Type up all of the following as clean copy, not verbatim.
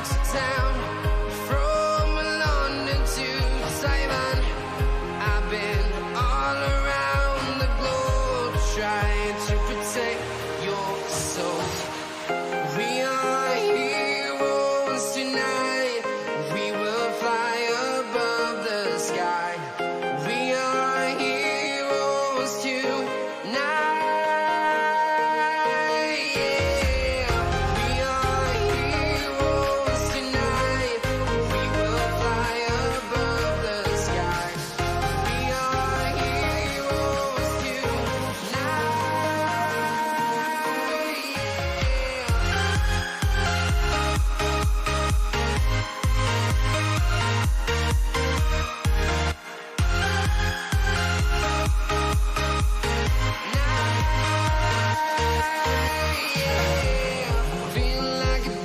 town, from London to Taiwan. I've been all around the globe trying to protect your soul. We are heroes tonight. We will fly above the sky. We are heroes tonight. Yeah. We are heroes tonight. We will fly above the sky. We are heroes tonight. Feel like a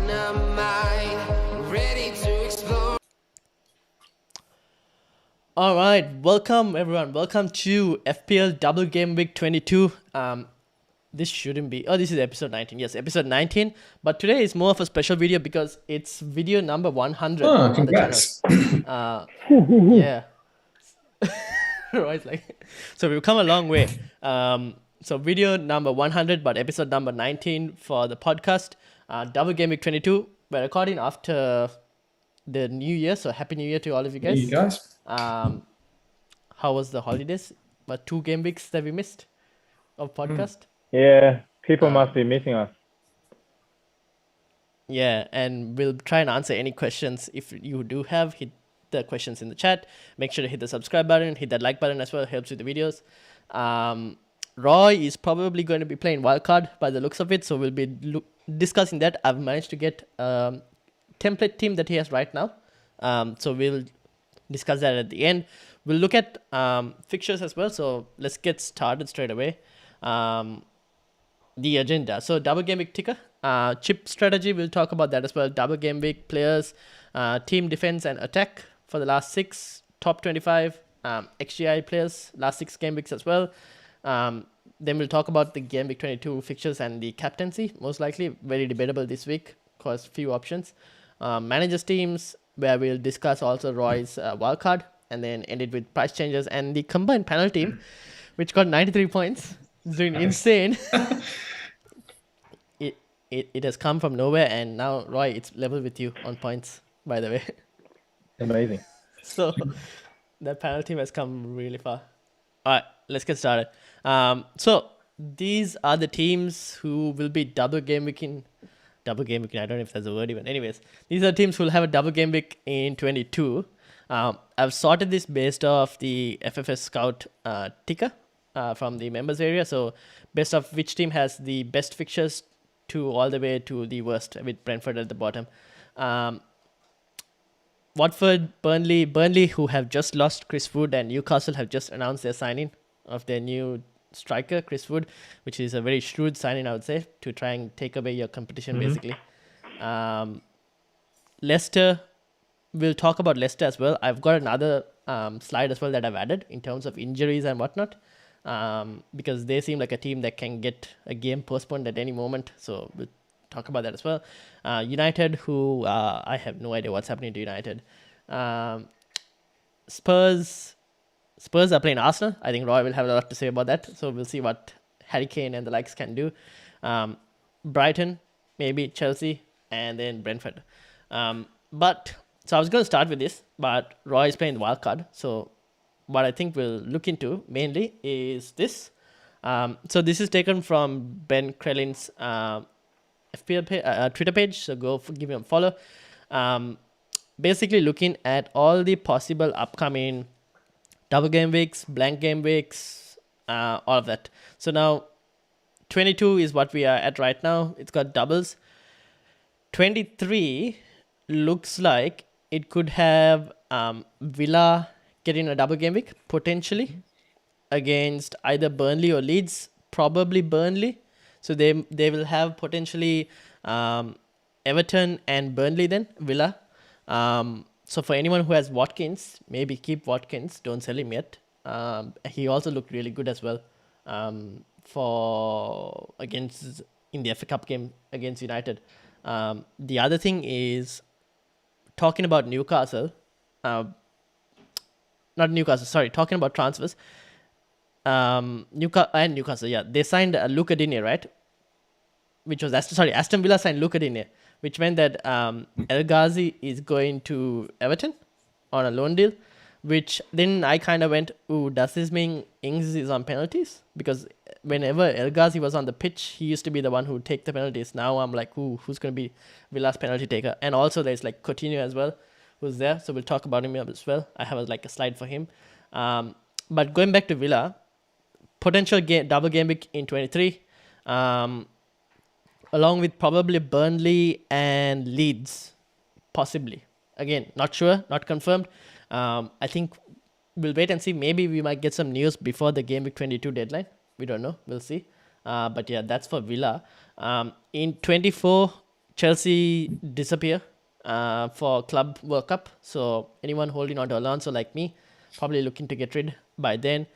dynamite, ready to explode. All right, welcome everyone. Welcome to FPL Double Gameweek 22. This shouldn't be. Oh, this is episode 19. Yes, episode 19. But today is more of a special video because it's video number 100 Oh, on the congrats. channel. Yeah. Right, like, so we've come a long way. So video number 100, but episode number 19 for the podcast. Double Gameweek 22. We're recording after the New Year, so Happy New Year to all of you Hey, guys. you guys. How was the holidays? But 2 game weeks that we missed of podcast. Yeah, people must be missing us. Yeah, and we'll try and answer any questions. If you do have, hit the questions in the chat. Make sure to hit the subscribe button, hit that like button as well. It helps with the videos. Roy is probably going to be playing Wildcard by the looks of it, so we'll be discussing that. I've managed to get template team that he has right now. So we'll discuss that at the end. We'll look at fixtures as well. So let's get started straight away. The agenda. So double game week ticker, chip strategy. We'll talk about that as well. Double game week players, team defense and attack for the last 6, top 25, XGI players, last 6 game weeks as well. Then we'll talk about the game week 22 fixtures and the captaincy. Most likely very debatable this week because few options. Managers teams where we'll discuss also Roy's wildcard and then end it with price changes and the combined panel team, which got 93 points. It's doing insane. It has come from nowhere, and now Roy, it's level with you on points, by the way. Amazing. So that panel team has come really far. All right, let's get started. So these are the teams who will be double game week. I don't know if that's a word even. Anyways, these are teams who will have a double game week in 22. I've sorted this based off the FFS Scout ticker from the members area. So based off which team has the best fixtures to all the way to the worst, with Brentford at the bottom. Watford, Burnley, who have just lost Chris Wood, and Newcastle have just announced their signing of their new striker, Chris Wood, which is a very shrewd signing, I would say, to try and take away your competition, basically. Leicester, we'll talk about Leicester as well. I've got another slide as well that I've added in terms of injuries and whatnot, because they seem like a team that can get a game postponed at any moment. So we'll talk about that as well. United, who I have no idea what's happening to United. Spurs are playing Arsenal. I think Roy will have a lot to say about that. So we'll see what Harry Kane and the likes can do. Brighton, maybe Chelsea, and then Brentford. So I was going to start with this, but Roy is playing the wildcard. So what I think we'll look into mainly is this. So this is taken from Ben Krelin's FPL Twitter page. So go give him a follow. Basically looking at all the possible upcoming double game weeks, blank game weeks, all of that. So now 22 is what we are at right now. It's got doubles. 23 looks like it could have Villa getting a double game week, potentially, against either Burnley or Leeds, probably Burnley. So they will have potentially Everton and Burnley then, Villa. So for anyone who has Watkins, maybe keep Watkins, don't sell him yet. He also looked really good as well in the FA Cup game against United. The other thing is talking about Newcastle. Not Newcastle, sorry, talking about transfers. Newcastle, yeah, they signed Luca Digne, right? Which was Aston Villa signed Luca Digne, which meant that El Ghazi is going to Everton on a loan deal. Which then I kind of went, ooh, does this mean Ings is on penalties? Because whenever El Ghazi was on the pitch, he used to be the one who would take the penalties. Now I'm like, ooh, who's going to be Villa's penalty taker? And also there's like Coutinho as well, who's there. So we'll talk about him as well. I have a slide for him. But going back to Villa, potential double game week in 23, along with probably Burnley and Leeds, possibly. Again, not sure, not confirmed. I think we'll wait and see. Maybe we might get some news before the game week 22 deadline. We don't know. We'll see. But yeah, that's for Villa. In 24, Chelsea disappear for Club World Cup. So anyone holding on to Alonso like me, probably looking to get rid by then.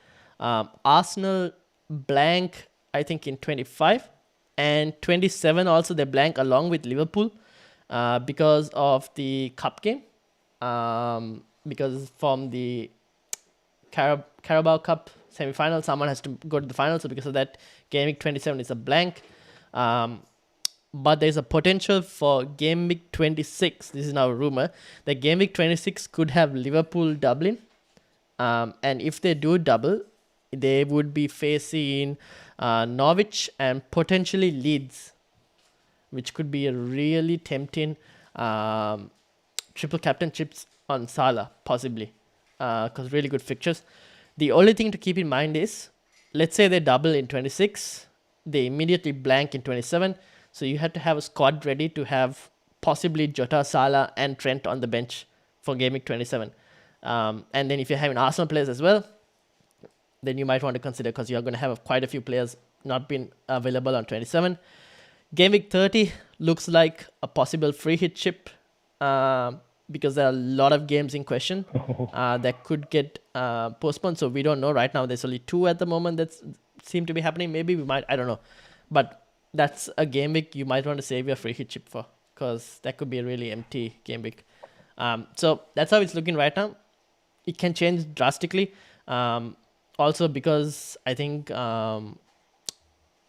Arsenal blank, I think, in 25. And 27 also they blank along with Liverpool because of the cup game. Because from the Carabao Cup semi-final, someone has to go to the final. So because of that, game week 27 is a blank. But there's a potential for game week 26. This is now a rumor that game week 26 could have Liverpool Dublin. And if they do double, they would be facing Norwich and potentially Leeds, which could be a really tempting triple captainships on Salah, possibly, because really good fixtures. The only thing to keep in mind is, let's say they double in 26, they immediately blank in 27, so you have to have a squad ready to have possibly Jota, Salah, and Trent on the bench for game week 27. And then if you're having Arsenal players as well, then you might want to consider, because you're going to have quite a few players not being available on 27. Game week 30 looks like a possible free hit chip, because there are a lot of games in question that could get postponed. So we don't know right now. There's only 2 at the moment that seem to be happening. Maybe we might, I don't know. But that's a game week you might want to save your free hit chip for, because that could be a really empty game week. So that's how it's looking right now. It can change drastically. Also because I think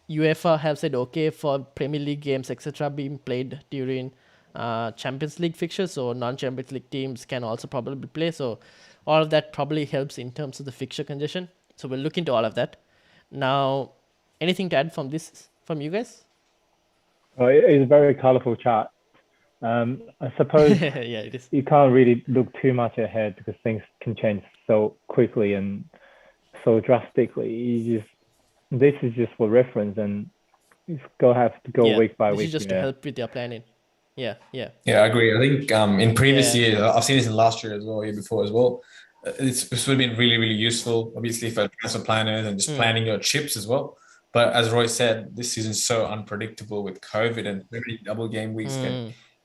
UEFA have said okay for Premier League games, etc., being played during Champions League fixtures, so non-Champions League teams can also probably play. So all of that probably helps in terms of the fixture congestion. So we'll look into all of that. Now, anything to add from you guys? Oh, it's a very colorful chart. I suppose Yeah, it is. you can't really look too much ahead because things can change so quickly and so drastically. This is just for reference, and you have to go week by this week. Is just to help with your planning. Yeah. Yeah, I agree. I think in previous years, I've seen this in last year as well, year before as well. This would have been really, really useful, obviously, for transfer planners and just planning your chips as well. But as Roy said, this season's so unpredictable with COVID and so many double game weeks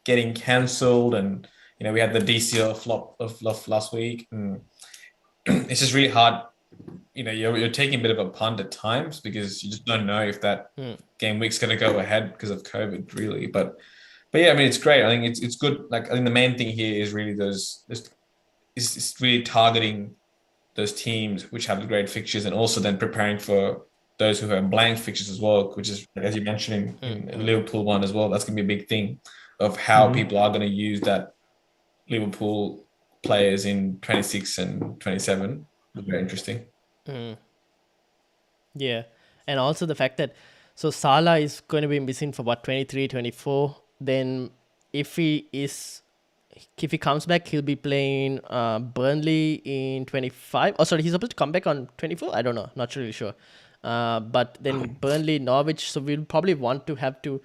getting cancelled, and we had the DCL flop of last week. And it's just really hard. You're taking a bit of a punt at times because you just don't know if that game week's going to go ahead because of COVID, really. But yeah, I mean, it's great. I think it's good. Like, I think the main thing here is really it's really targeting those teams which have the great fixtures, and also then preparing for those who have blank fixtures as well, which is, as you mentioned, in Liverpool one as well. That's going to be a big thing of how people are going to use that Liverpool players in 26 and 27. Very interesting. Yeah. And also the fact that, so Salah is going to be missing for 23, 24. Then if he comes back, he'll be playing Burnley in 25. Oh, sorry, he's supposed to come back on 24? I don't know. Not really sure. But then Burnley, Norwich. So we'll probably want to have to,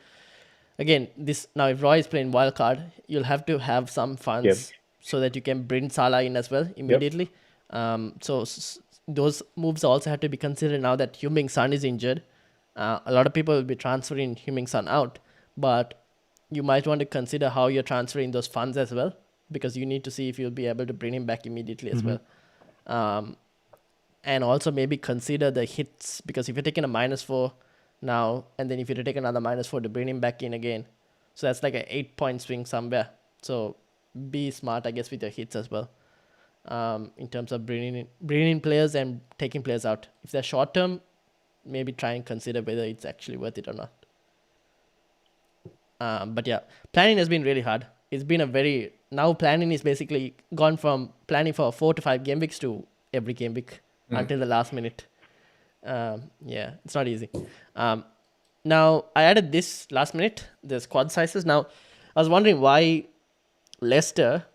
again, now if Roy is playing Wildcard, you'll have to have some funds so that you can bring Salah in as well immediately. So those moves also have to be considered now that Heung-min Son is injured. A lot of people will be transferring Heung-min Son out, but you might want to consider how you're transferring those funds as well, because you need to see if you'll be able to bring him back immediately as well. And also maybe consider the hits, because if you're taking a -4 now, and then if you take another -4 to bring him back in again, So that's like an 8-point swing somewhere. So be smart, I guess, with your hits as well. In terms of bringing in players and taking players out. If they're short term, maybe try and consider whether it's actually worth it or not. But yeah, planning has been really hard. It's been now planning is basically gone from planning for 4 to 5 game weeks to every game week until the last minute. Yeah, it's not easy. Now I added this last minute, the squad sizes. Now I was wondering why Leicester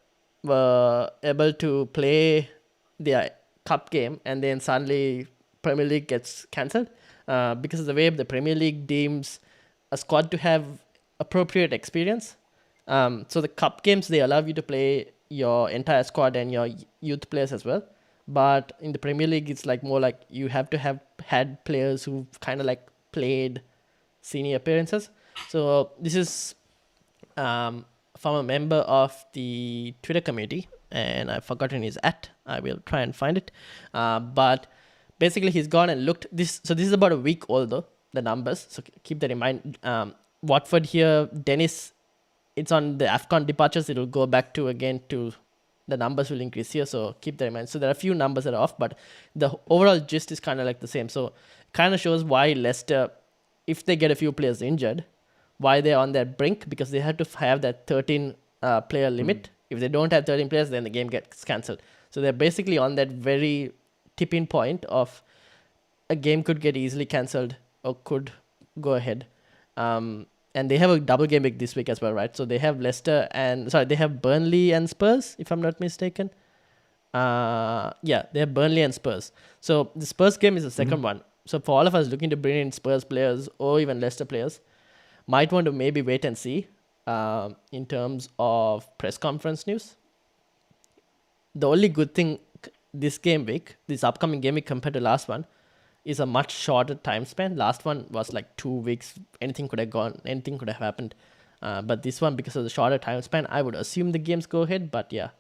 were able to play their cup game and then suddenly Premier League gets cancelled because of the way the Premier League deems a squad to have appropriate experience. So the cup games, they allow you to play your entire squad and your youth players as well. But in the Premier League, it's like more like you have to have had players who've kind of like played senior appearances. So this is from a member of the Twitter community, and I've forgotten his @. I will try and find it. But basically, he's gone and looked this. So this is about a week old, though, the numbers. So keep that in mind. Watford here, Dennis, it's on the AFCON departures. It'll go back to the numbers will increase here. So keep that in mind. So there are a few numbers that are off, but the overall gist is kind of like the same. So kind of shows why Leicester, if they get a few players injured, why they're on that brink, because they had to have that 13 player limit. If they don't have 13 players, then the game gets cancelled. So they're basically on that very tipping point of a game could get easily cancelled or could go ahead. And they have a double game week this week as well, right? So they have they have Burnley and Spurs, if I'm not mistaken. Yeah, they have Burnley and Spurs. So the Spurs game is the second one. So for all of us looking to bring in Spurs players or even Leicester players, might want to maybe wait and see in terms of press conference news. The only good thing this upcoming game week compared to last one, is a much shorter time span. Last one was like 2 weeks. Anything could have happened. But this one, because of the shorter time span, I would assume the games go ahead. But yeah,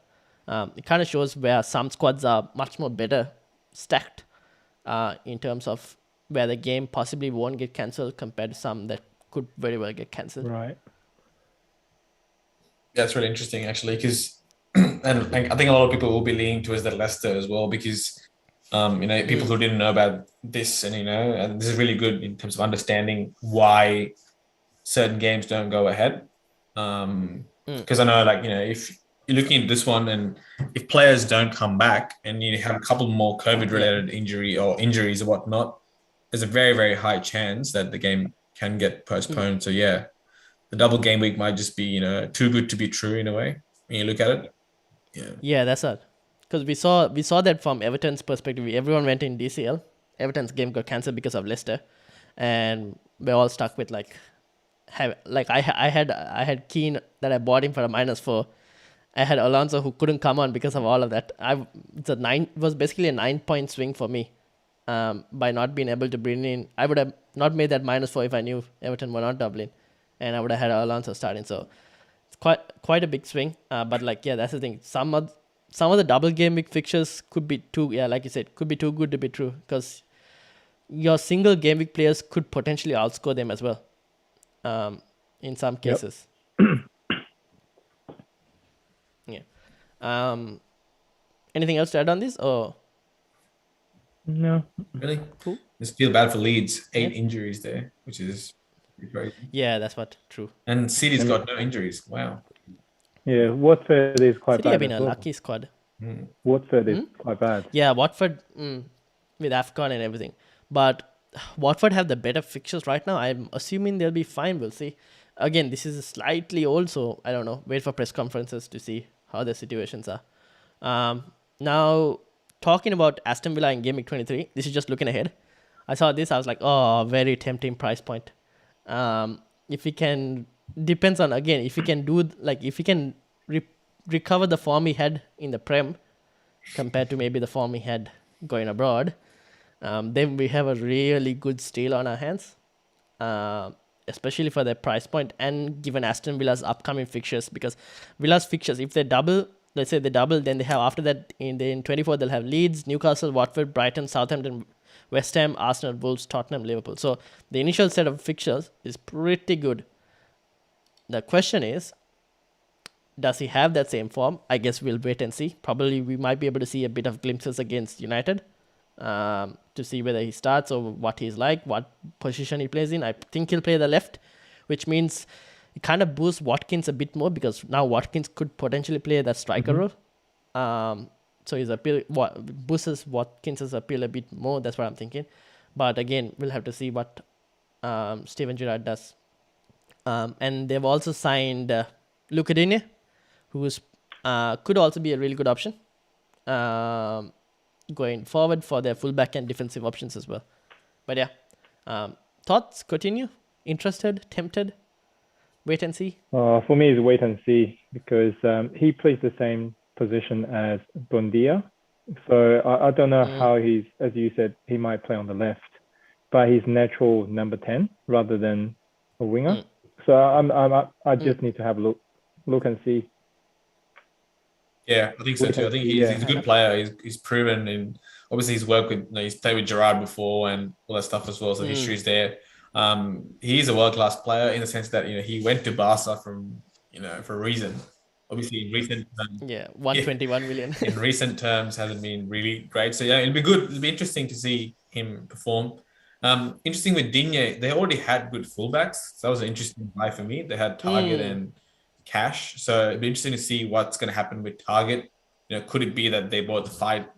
it kind of shows where some squads are much more better stacked in terms of where the game possibly won't get cancelled compared to some that could very well get cancelled. Right. That's really interesting, actually, because and I think a lot of people will be leaning towards the Leicester as well, because people who didn't know about this, and this is really good in terms of understanding why certain games don't go ahead. Because I know, if you're looking at this one, and if players don't come back, and you have a couple more COVID-related injuries or whatnot, there's a very, very high chance that the game can get postponed. So yeah, the double game week might just be too good to be true in a way when you look at it. Yeah, that's it. Because we saw that from Everton's perspective. Everyone went in DCL. Everton's game got cancelled because of Leicester, and we're all stuck with I had Keane that I bought him for a -4. I had Alonso who couldn't come on because of all of that. It was basically a 9-point swing for me by not being able to bring in. I would have not made that -4 if I knew Everton were not doubling, and I would have had Alonso starting. So it's quite a big swing. But that's the thing. Some of the double game week fixtures could be like you said, could be too good to be true, because your single game week players could potentially outscore them as well. In some cases. Yeah. Anything else to add on this? Or No. Really? Cool. Just feel bad for Leeds. 8 injuries there, which is crazy. Yeah, that's what. True. And City's got no injuries. Wow. Yeah, Watford is quite City bad. have been as a well. lucky squad. Watford is quite bad. Yeah, Watford with AFCON and everything. But Watford have the better fixtures right now. I'm assuming they'll be fine. We'll see. Again, this is slightly old, so I don't know. Wait for press conferences to see how the situations are. Now, talking about Aston Villa in Game Week 23, this is just looking ahead. I saw this, I was like, oh, very tempting price point. If we can, depends on, again, if we can if we can recover the form he had in the Prem compared to maybe the form he had going abroad, then we have a really good steal on our hands, especially for their price point and given Aston Villa's upcoming fixtures, because Villa's fixtures, if they double, let's say they double, then they have after that in 24, they'll have Leeds, Newcastle, Watford, Brighton, Southampton, West Ham, Arsenal, Wolves, Tottenham, Liverpool. So the initial set of fixtures is pretty good. the question is, does he have that same form? I guess we'll wait and see. Probably we might be able to see a bit of glimpses against United to see whether he starts or what he's like, what position he plays in. I think he'll play the left, which means it kind of boosts Watkins a bit more because now Watkins could potentially play that striker role. So his appeal boosts Watkins' appeal a bit more. That's what I'm thinking. But again, we'll have to see what Steven Gerrard does. And they've also signed Coutinho, who's could also be a really good option going forward for their fullback and defensive options as well. But yeah, thoughts, Coutinho? Interested? Tempted? Wait and see? For me, it's wait and see because he plays the same position as Bundia. So I don't know how he's, as you said, he might play on the left, but he's natural number 10 rather than a winger. So I just need to have a look and see. Yeah, I think so too. I think he's a good player. He's proven in obviously he's worked with he's played with Gerrard before and all that stuff as well. So the history's there. He's a world class player in the sense that he went to Barca from for a reason. Obviously, in recent 121 million. In recent terms, hasn't been really great. So yeah, it'll be good. It'll be interesting to see him perform. Interesting with Digne, they already had good fullbacks. So that was an interesting buy for me. They had Target and Cash. So it'd be interesting to see what's going to happen with Target. Could it be that they both fight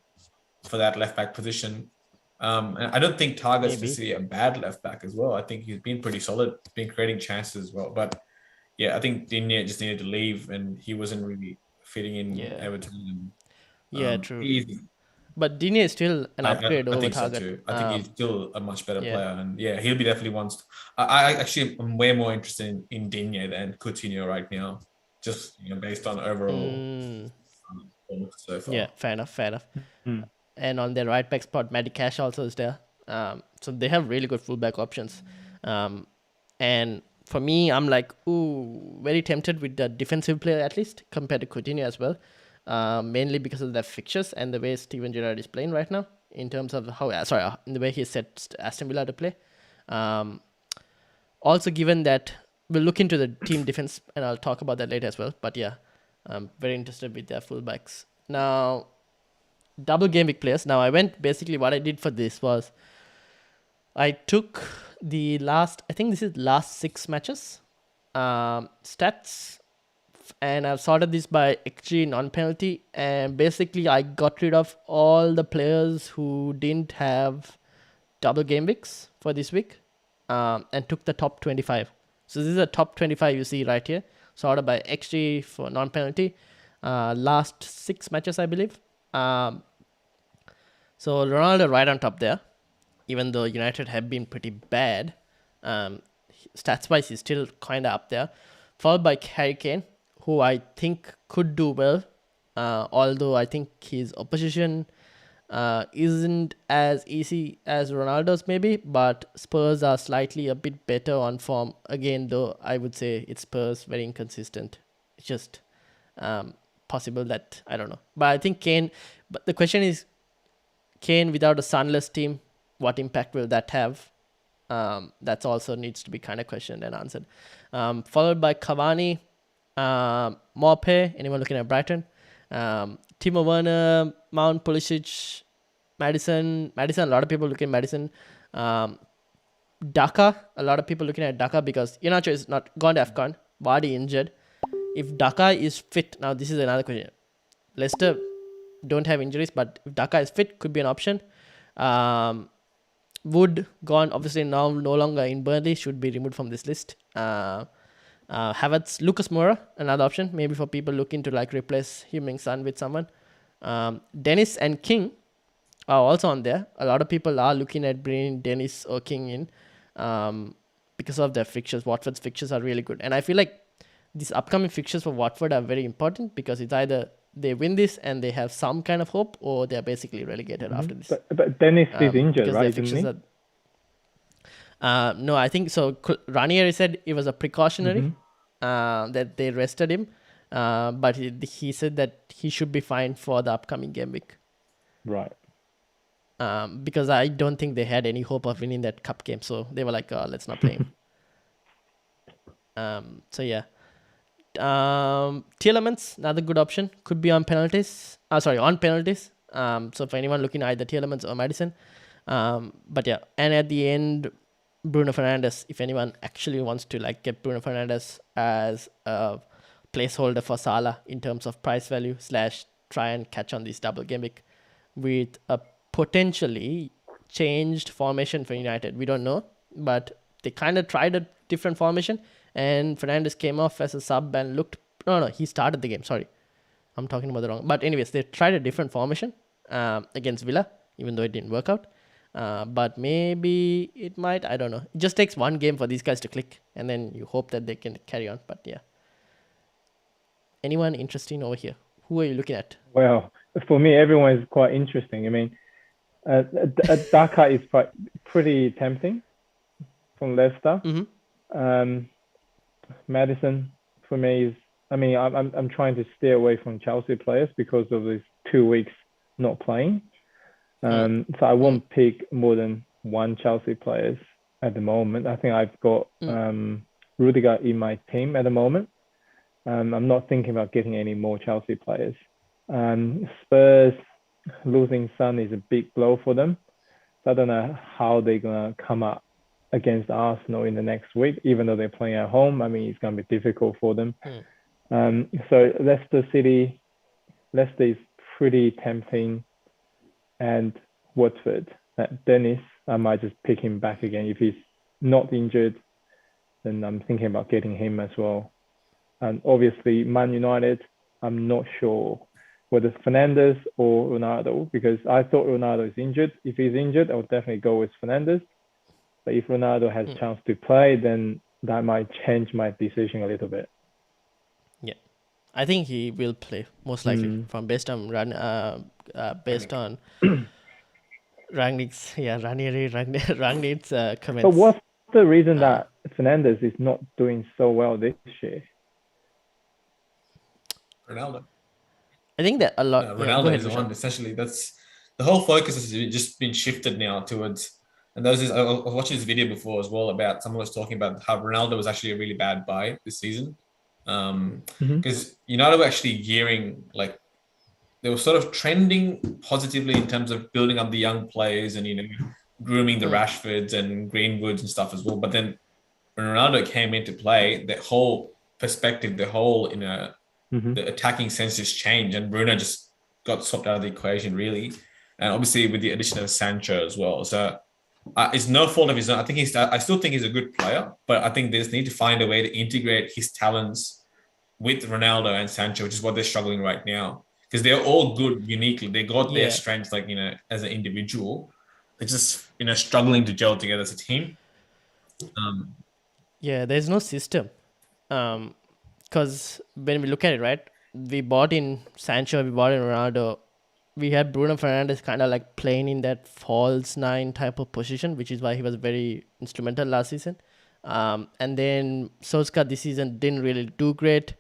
for that left back position? And I don't think Target's necessarily a bad left back as well. I think he's been pretty solid, been creating chances as well. But yeah, I think Digne just needed to leave, and he wasn't really fitting in Everton. True. But Digne is still an upgrade over think Target. So too. I think he's still a much better player, and he'll be definitely one. I actually am way more interested in Digne than Coutinho right now, just based on overall performance so far. Yeah, fair enough. And on their right back spot, Matty Cash also is there. So they have really good fullback options. And for me, I'm like, very tempted with the defensive player at least compared to Coutinho as well. Mainly because of the fixtures and the way Steven Gerrard is playing right now in terms of in the way he set Aston Villa to play. Also, given that we'll look into the team defense and I'll talk about that later as well. But yeah, I'm very interested with their fullbacks. Now, double game week players. Now, what I did for this was I took the last 6 matches stats, and I've sorted this by XG non-penalty, and basically I got rid of all the players who didn't have double game weeks for this week, and took the top 25. So this is the top 25 you see right here, sorted by XG for non-penalty. Last 6 matches, I believe. So Ronaldo right on top there, even though United have been pretty bad. Stats-wise, he's still kind of up there. Followed by Harry Kane, who I think could do well, although I think his opposition isn't as easy as Ronaldo's maybe, but Spurs are slightly a bit better on form. Again, though, I would say it's Spurs very inconsistent. It's just possible that, I don't know. But I think Kane, but the question is, Kane without a sunless team, what impact will that have? That's also needs to be kind of questioned and answered. Followed by Cavani, Maupay, anyone looking at Brighton, Timo Werner, Mount, Pulisic, Madison, a lot of people looking at Madison, Daka, a lot of people looking at Daka because Iheanacho is not gone to AFCON, Vardy injured. If Daka is fit, now this is another question. Leicester don't have injuries, but if Daka is fit, could be an option. Wood gone, obviously now no longer in Burnley, should be removed from this list. Havertz, Lucas Moura, another option, maybe for people looking to replace Heung-min Son with someone. Dennis and King are also on there. A lot of people are looking at bringing Dennis or King in because of their fixtures. Watford's fixtures are really good. And I feel like these upcoming fixtures for Watford are very important because it's either they win this and they have some kind of hope, or they're basically relegated after this. But Dennis is injured, right? No, I think so. Ranieri said it was a precautionary that they rested him, but he said that he should be fine for the upcoming game week. Right. Because I don't think they had any hope of winning that cup game, so they were like, let's not play him. So yeah. Tielemans, another good option. Could be on penalties. On penalties. So for anyone looking at either Tielemans or Madison. But yeah, and at the end, Bruno Fernandes. If anyone actually wants to like get Bruno Fernandes as a placeholder for Salah in terms of price value / try and catch on this double game week with a potentially changed formation for United. We don't know, but they kind of tried a different formation, and Fernandes came off as a sub and looked. No, he started the game. Sorry, I'm talking about the wrong. But anyways, they tried a different formation against Villa, even though it didn't work out. But maybe it might. I don't know. It just takes one game for these guys to click, and then you hope that they can carry on. But yeah. Anyone interesting over here? Who are you looking at? Well, for me, everyone is quite interesting. I mean, Daka is pretty tempting from Leicester. Madison for me is. I mean, I'm trying to stay away from Chelsea players because of these 2 weeks not playing. So I won't pick more than one Chelsea players at the moment. I think I've got Rudiger in my team at the moment. I'm not thinking about getting any more Chelsea players. Spurs losing Son is a big blow for them. So I don't know how they're going to come up against Arsenal in the next week, even though they're playing at home. I mean, it's going to be difficult for them. So Leicester is pretty tempting. And Watford, Dennis, I might just pick him back again. If he's not injured, then I'm thinking about getting him as well. And obviously, Man United, I'm not sure whether it's Fernandes or Ronaldo, because I thought Ronaldo is injured. If he's injured, I would definitely go with Fernandes. But if Ronaldo has a chance to play, then that might change my decision a little bit. Yeah, I think he will play most likely based on Rangnick's comments. But what's the reason that Fernandes is not doing so well this year? Ronaldo. I think that a lot. Ronaldo is the one. Essentially, that's the whole focus has just been shifted now towards. And I was watching this video before as well about someone was talking about how Ronaldo was actually a really bad buy this season, because United were actually gearing like they were sort of trending positively in terms of building up the young players and grooming the Rashfords and Greenwoods and stuff as well. But then when Ronaldo came into play, the whole perspective, the whole the attacking sense just changed, and Bruno just got swapped out of the equation really, and obviously with the addition of Sancho as well. So it's no fault of his own. I still think he's a good player, but I think they just need to find a way to integrate his talents with Ronaldo and Sancho, which is what they're struggling right now. Because they're all good uniquely. They got their strengths, like, as an individual. They're just, struggling to gel together as a team. There's no system. Because when we look at it, right, we bought in Sancho, we bought in Ronaldo. We had Bruno Fernandes kind of like playing in that false nine type of position, which is why he was very instrumental last season. And then Solskjaer this season didn't really do great.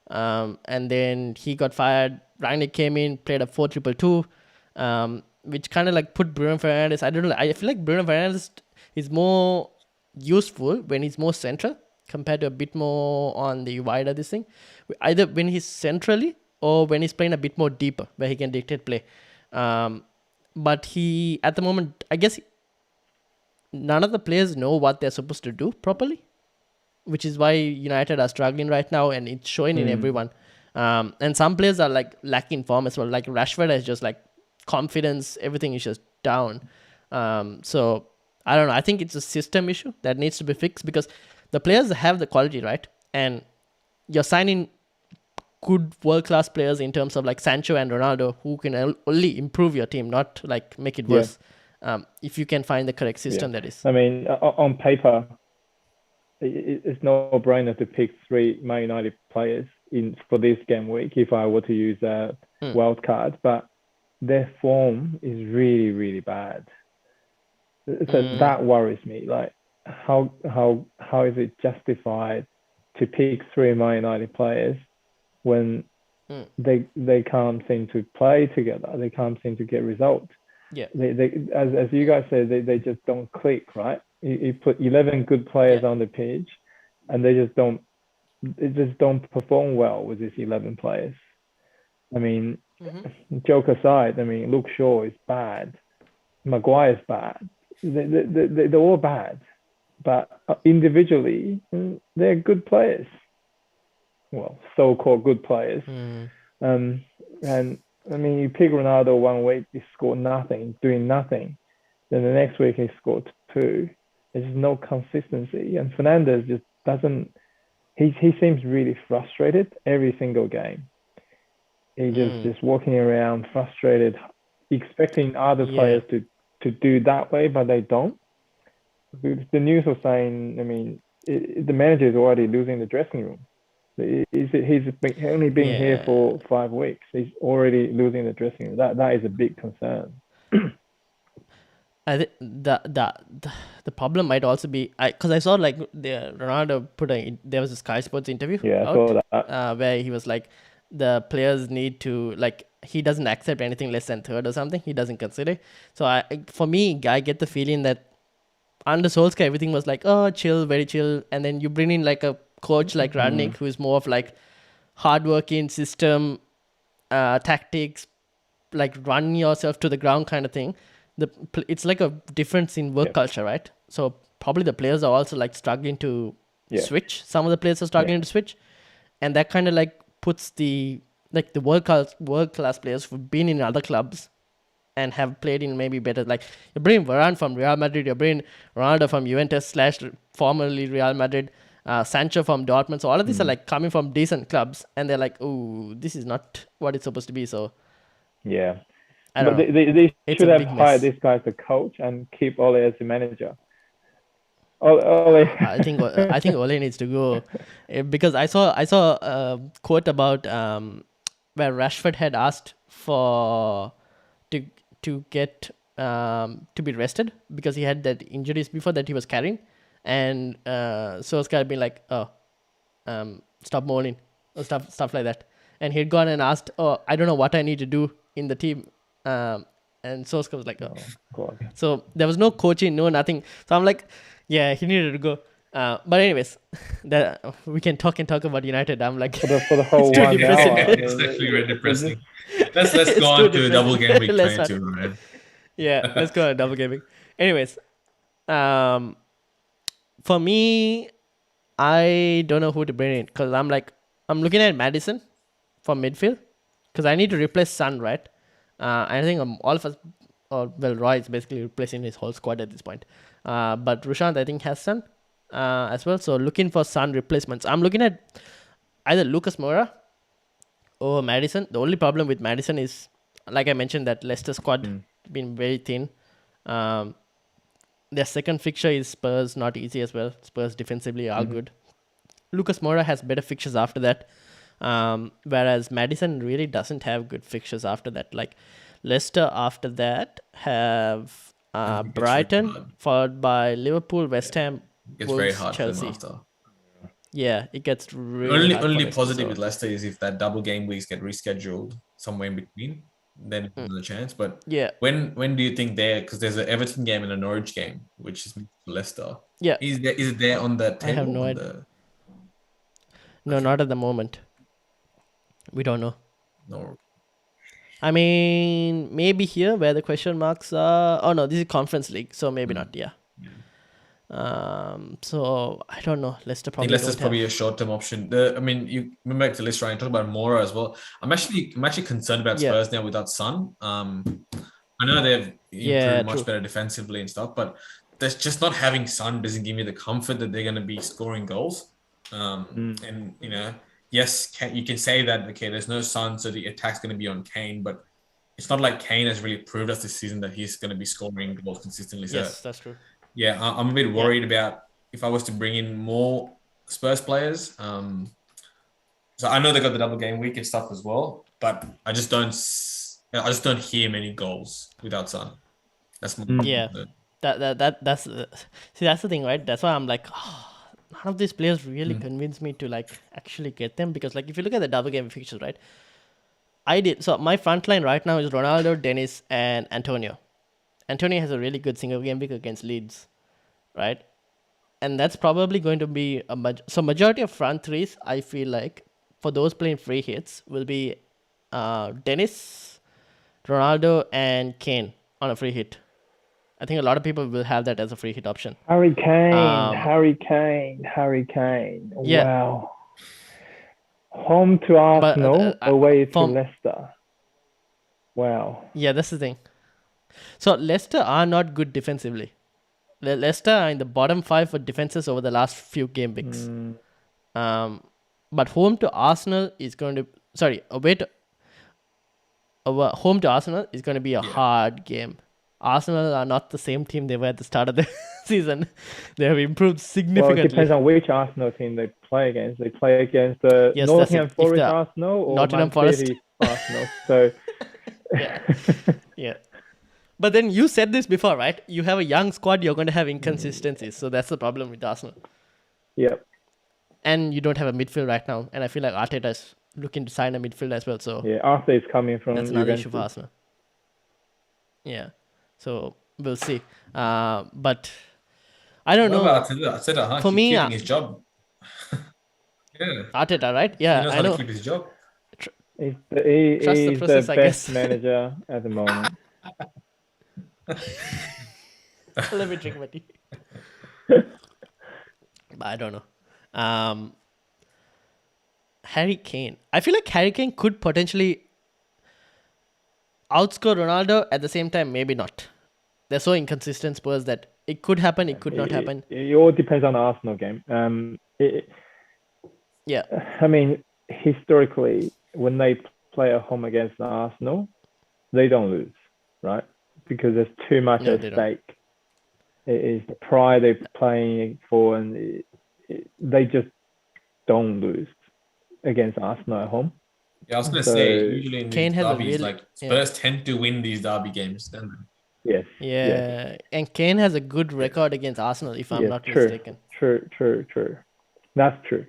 And then he got fired. Rangnick came in, played a 4-2-2, which kind of like put Bruno Fernandes. I don't know. I feel like Bruno Fernandes is more useful when he's more central compared to a bit more on the wider this thing. Either when he's centrally or when he's playing a bit more deeper where he can dictate play. But he, at the moment, I guess none of the players know what they're supposed to do properly, which is why United are struggling right now, and it's showing in everyone. And some players are like lacking form as well. Like Rashford has just like confidence, everything is just down. So I don't know. I think it's a system issue that needs to be fixed because the players have the quality, right? And you're signing good world-class players in terms of like Sancho and Ronaldo who can only improve your team, not like make it worse. If you can find the correct system, that is. I mean, on paper, it's no brainer to pick 3 Man United players for this game week if I were to use a Wildcard, but their form is really, really bad. So that worries me. Like, how is it justified to pick 3 Man United players when they can't seem to play together? They can't seem to get results. Yeah. They as you guys said, they just don't click, right? You put 11 good players on the pitch, and they just don't just don't perform well with these 11 players. I mean, joke aside, I mean, Luke Shaw is bad. Maguire's bad. They're all bad. But individually, they're good players. Well, so-called good players. And I mean, you pick Ronaldo one week, he scored nothing, doing nothing. Then the next week he scored 2. There's just no consistency. And Fernandes just doesn't. He seems really frustrated every single game. He's just walking around frustrated, expecting other players to do that way, but they don't. The news was saying, I mean, the manager is already losing the dressing room. He's only been here for 5 weeks. He's already losing the dressing room. That is a big concern. I think the problem might also be because I saw like Ronaldo there was a Sky Sports interview. Yeah, I saw that. Where he was like, the players need to, like, he doesn't accept anything less than third or something. He doesn't consider. So for me, I get the feeling that under Solskjaer everything was like, oh, chill, very chill, and then you bring in like a coach like Rangnick, who is more of like hardworking system, tactics, like run yourself to the ground kind of thing. It's like a difference in work culture, right? So probably the players are also like struggling to switch. Some of the players are struggling to switch, and that kind of like puts the world class players who've been in other clubs and have played in maybe better. Like you bring Varane from Real Madrid, you bring Ronaldo from Juventus / formerly Real Madrid, Sancho from Dortmund. So all of these are like coming from decent clubs, and they're like, oh, this is not what it's supposed to be. So yeah. But they should have hired this guy as a coach and keep Ole as the manager. Ole. I think Ole needs to go because I saw a quote about where Rashford had asked for to get to be rested because he had that injuries before that he was carrying, and Solskjaer had been like, stop moaning or stuff like that, and he'd gone and asked, I don't know what I need to do in the team. And Solskjaer was like, God. So there was no coaching, no nothing. So I'm like, yeah, he needed to go. But anyways, we can talk about United. I'm like, for the whole 1 hour. It's actually very depressing. Let's go on to Double Game Week 22, man. Yeah, let's go on Double Game Week. Anyways, for me, I don't know who to bring in because I'm looking at Maddison for midfield because I need to replace Son, right? I think all of us, Roy is basically replacing his whole squad at this point. But Rushant, I think, has Son as well. So looking for Son replacements. I'm looking at either Lucas Moura or Maddison. The only problem with Maddison is, like I mentioned, that Leicester squad been very thin. Their second fixture is Spurs, not easy as well. Spurs defensively are good. Lucas Moura has better fixtures after that. Whereas Maddison really doesn't have good fixtures after that. Like Leicester after that have Brighton, followed by Liverpool, West Ham, It's Wolves, very hard Chelsea. for them after. Yeah, it gets really hard Only for Leicester, positive so- with Leicester is if that double game weeks get rescheduled somewhere in between, then there's a chance. But Yeah, when do you think because there's an Everton game and a Norwich game, which is Leicester. yeah. Is it there on the table? I have no on idea. No, not at the moment. We don't know. No. I mean, maybe here where the question marks are. Oh no, this is Conference League, so maybe not. Yeah. So I don't know. Leicester I think probably Leicester's don't probably have. a short-term option. I mean, you remember back to Leicester, and talk about Mora as well. I'm actually concerned about Yeah. Spurs now without Son. I know they've Yeah, improved much true. better defensively and stuff, but there's just not having Son doesn't give me the comfort that they're going to be scoring goals. And yes, you can say that okay, there's no Son, so the attack's going to be on Kane, but it's not like Kane has really proved us this season that he's going to be scoring goals consistently. So Yes, that's true. yeah, I'm a bit worried about if I was to bring in more Spurs players. So I know they got the double game week and stuff as well, but I just don't hear many goals without Son. That's my Yeah. That's see, that's the thing, right? That's why I'm like, none of these players really convince me to like actually get them, because like if you look at the double game fixtures, right? So my front line right now is Ronaldo, Dennis, and Antonio. Antonio has a really good single game week against Leeds, right? and that's probably going to be so majority of front threes. I feel like for those playing free hits will be Dennis, Ronaldo, and Kane on a free hit. I think a lot of people will have that as a free hit option. Harry Kane, Um, Harry Kane, Harry Kane. Yeah. Wow. Home to But, Arsenal, away to from- Leicester. Wow. Yeah, that's the thing. So Leicester are not good defensively. Leicester are in the bottom 5 for defenses over the last few game weeks. But home to Arsenal is going to home to Arsenal is going to be a hard game. Arsenal are not the same team they were at the start of the season. They have improved Well, significantly. it depends on which Arsenal team they play against. They play against the Yes, Nottingham that's it. If Forest the Arsenal or Nottingham Man Forest. City Arsenal. So Yeah. But then you said this before, right? You have a young squad, you're going to have inconsistencies. So that's the problem with Arsenal. Yep. And you don't have a midfield right now. And I feel like Arteta is looking to sign a midfield as well. So Yeah, Arthur is coming from that's another issue Juventus. for Arsenal. Yeah. So we'll see. But I don't What know. about Arteta? Huh? For He's me, keeping his job. Yeah, Arteta, right? he Yeah, knows I how know. to keep his job. He's Trust the the process, I best guess. manager at the moment. Let me drink my tea. But I don't know. Harry Kane. I feel like Harry Kane could potentially outscore Ronaldo at the same time. Maybe not. They're so inconsistent Spurs that it could happen, it could not happen. It all depends on the Arsenal game. Yeah. I mean, historically, when they play at home against Arsenal, they don't lose, right? Because there's too much No, at they don't. stake. It is the pride they're playing for, and they just don't lose against Arsenal at home. Yeah, I was going to So say, usually in Kane these has a derbies, real- like yeah. Spurs tend to win these derby games, don't they? Yes. Yeah. Yes. And Kane has a good record against Arsenal, if I'm Yes, not true. mistaken. True. That's true.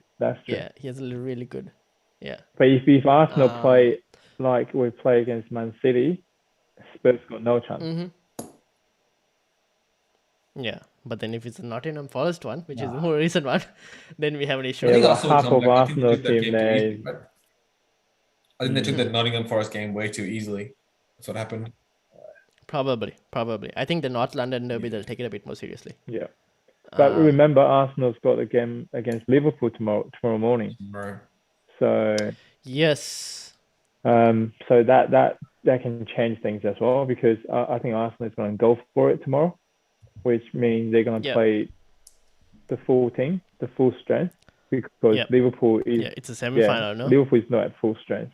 Yeah, he has a really good. Yeah. But if Arsenal Um, play like we play against Man City, Spurs got no chance. Mm-hmm. Yeah. But then if it's a Nottingham Forest one, which is the more recent one, then we have an issue. I Yeah, think but Arsenal half come of back. I think they Arsenal took that team game too there easy, is- but I think they took the Nottingham Forest game way too easily. That's what happened. Probably. I think the North London derby, they'll take it a bit more seriously. Yeah. But remember, Arsenal's got a game against Liverpool tomorrow morning. Bro. So Yes. so that can change things as well, because I think Arsenal is going to go for it tomorrow, which means they're going to Yeah. play the full team, the full strength, because Yeah. Liverpool is Yeah, it's a semi-final, no? Liverpool is not at full strength.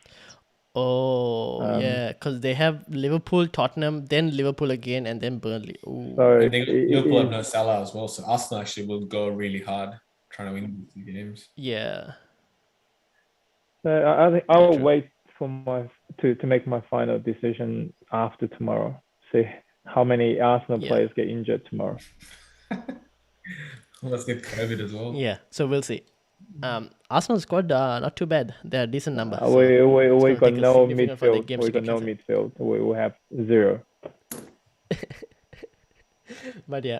Oh, yeah, because they have Liverpool, Tottenham, then Liverpool again, and then Burnley. Ooh. So And Liverpool have no Salah as well, so Arsenal actually will go really hard trying to win these games. Yeah. I think I will True. wait for to make my final decision after tomorrow. See how many Arsenal Yeah. players get injured tomorrow. Let's get COVID as well. Yeah, so we'll see. Arsenal squad, not too bad. They're a decent number. so We gonna got take a no significant for the midfield. games We to got get no cancelled. midfield. We will have 0. But yeah,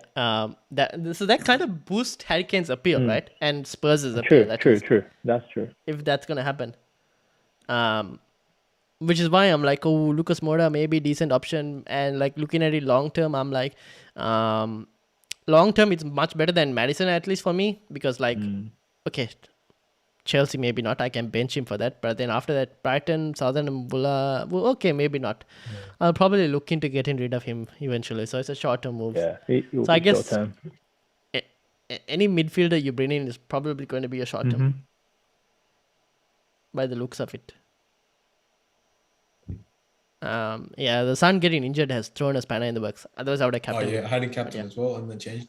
so that kind of boosts Harry Kane's appeal, right? And Spurs' appeal. True. That's true. If that's gonna happen. Which is why I'm like, oh, Lucas Moura may be decent option, and like looking at it long term, I'm like, long term it's much better than Madison, at least for me, because like, okay, Chelsea maybe not, I can bench him for that, but then after that, Brighton, Southern and Villa, well, okay, maybe not. I'll probably look into getting rid of him eventually, so it's a short term move. Yeah. It So I guess- short-term. Any midfielder you bring in is probably going to be a short term by the looks of it. Yeah, the Sun getting injured has thrown a spanner in the works. Otherwise, I would have Oh kept him. yeah, I had a captain as well, and then changed.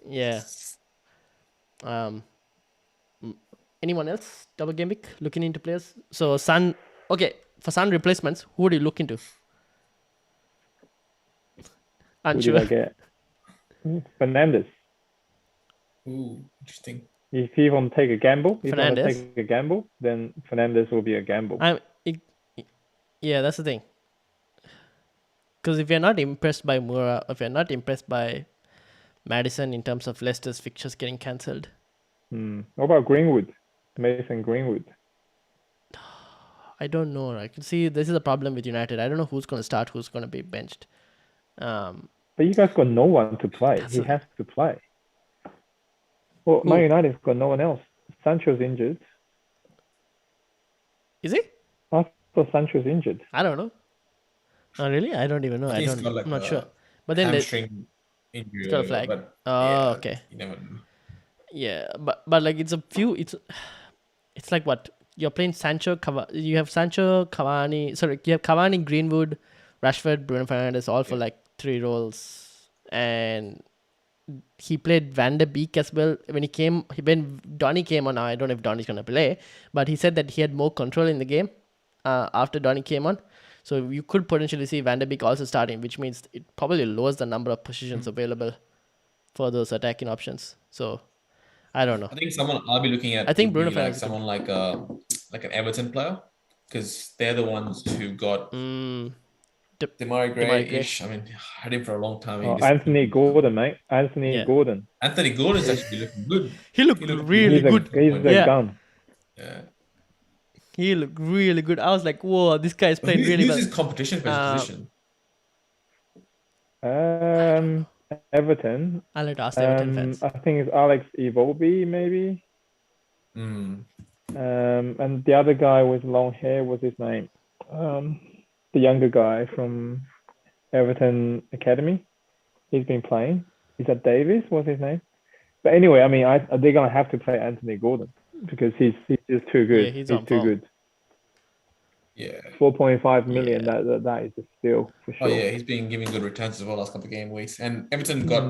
Yeah. Anyone else? Double game week looking into players. So Sun. Okay, for Sun replacements, who would you look into? Who Unsure. did I get? Fernandes. Ooh, interesting. If you want to take a gamble, Fernandes? then Fernandes will be a gamble. Yeah, that's the thing. Because if you're not impressed by Moura, if you're not impressed by Madison in terms of Leicester's fixtures getting cancelled. What about Greenwood? Mason Greenwood. I don't know. I can see this is a problem with United. I don't know who's going to start, who's going to be benched. But you guys got no one to play. He has to play. Well, Who? Man United's got no one else. Sancho's injured. Is he? I thought Sancho's injured. I don't know. Oh, really? I don't even know. I think he's got I'm not sure. But then hamstring injury. he's got a flag. But Oh, okay. You never know. Yeah, but like it's like what you're playing you have Sancho, Cavani. Sorry, you have Cavani, Greenwood, Rashford, Bruno Fernandes, all for like 3 roles, and he played Van der Beek as well when Donny came on. I don't know if Donny's gonna play, but he said that he had more control in the game after Donny came on. So you could potentially see Van der Beek also starting, which means it probably lowers the number of positions available for those attacking options. So I don't know. I think someone I'll be looking at. I think would Bruno be like Fernandes someone like an Everton player, because they're the ones who got Demarai Gray-ish. I mean, I had him for a long time. Anthony Gordon, mate. Yeah. Gordon. Anthony Gordon's actually looking good. He looked really good. He's a gun. Yeah. He looked really good. I was like, whoa, this guy is playing really Who's well. his competition for his position? Everton. I'll let ask the Everton fans. I think it's Alex Iwobi, maybe. And the other guy with long hair, what's his name? The younger guy from Everton Academy. He's been playing. Is that Davis? What's his name? But anyway, I mean, they're gonna have to play Anthony Gordon because he's just too good. Yeah, he's too good. Yeah. 4.5 million. That is a steal for sure. Oh yeah, he's been giving good returns as well last couple of game weeks, and Everton got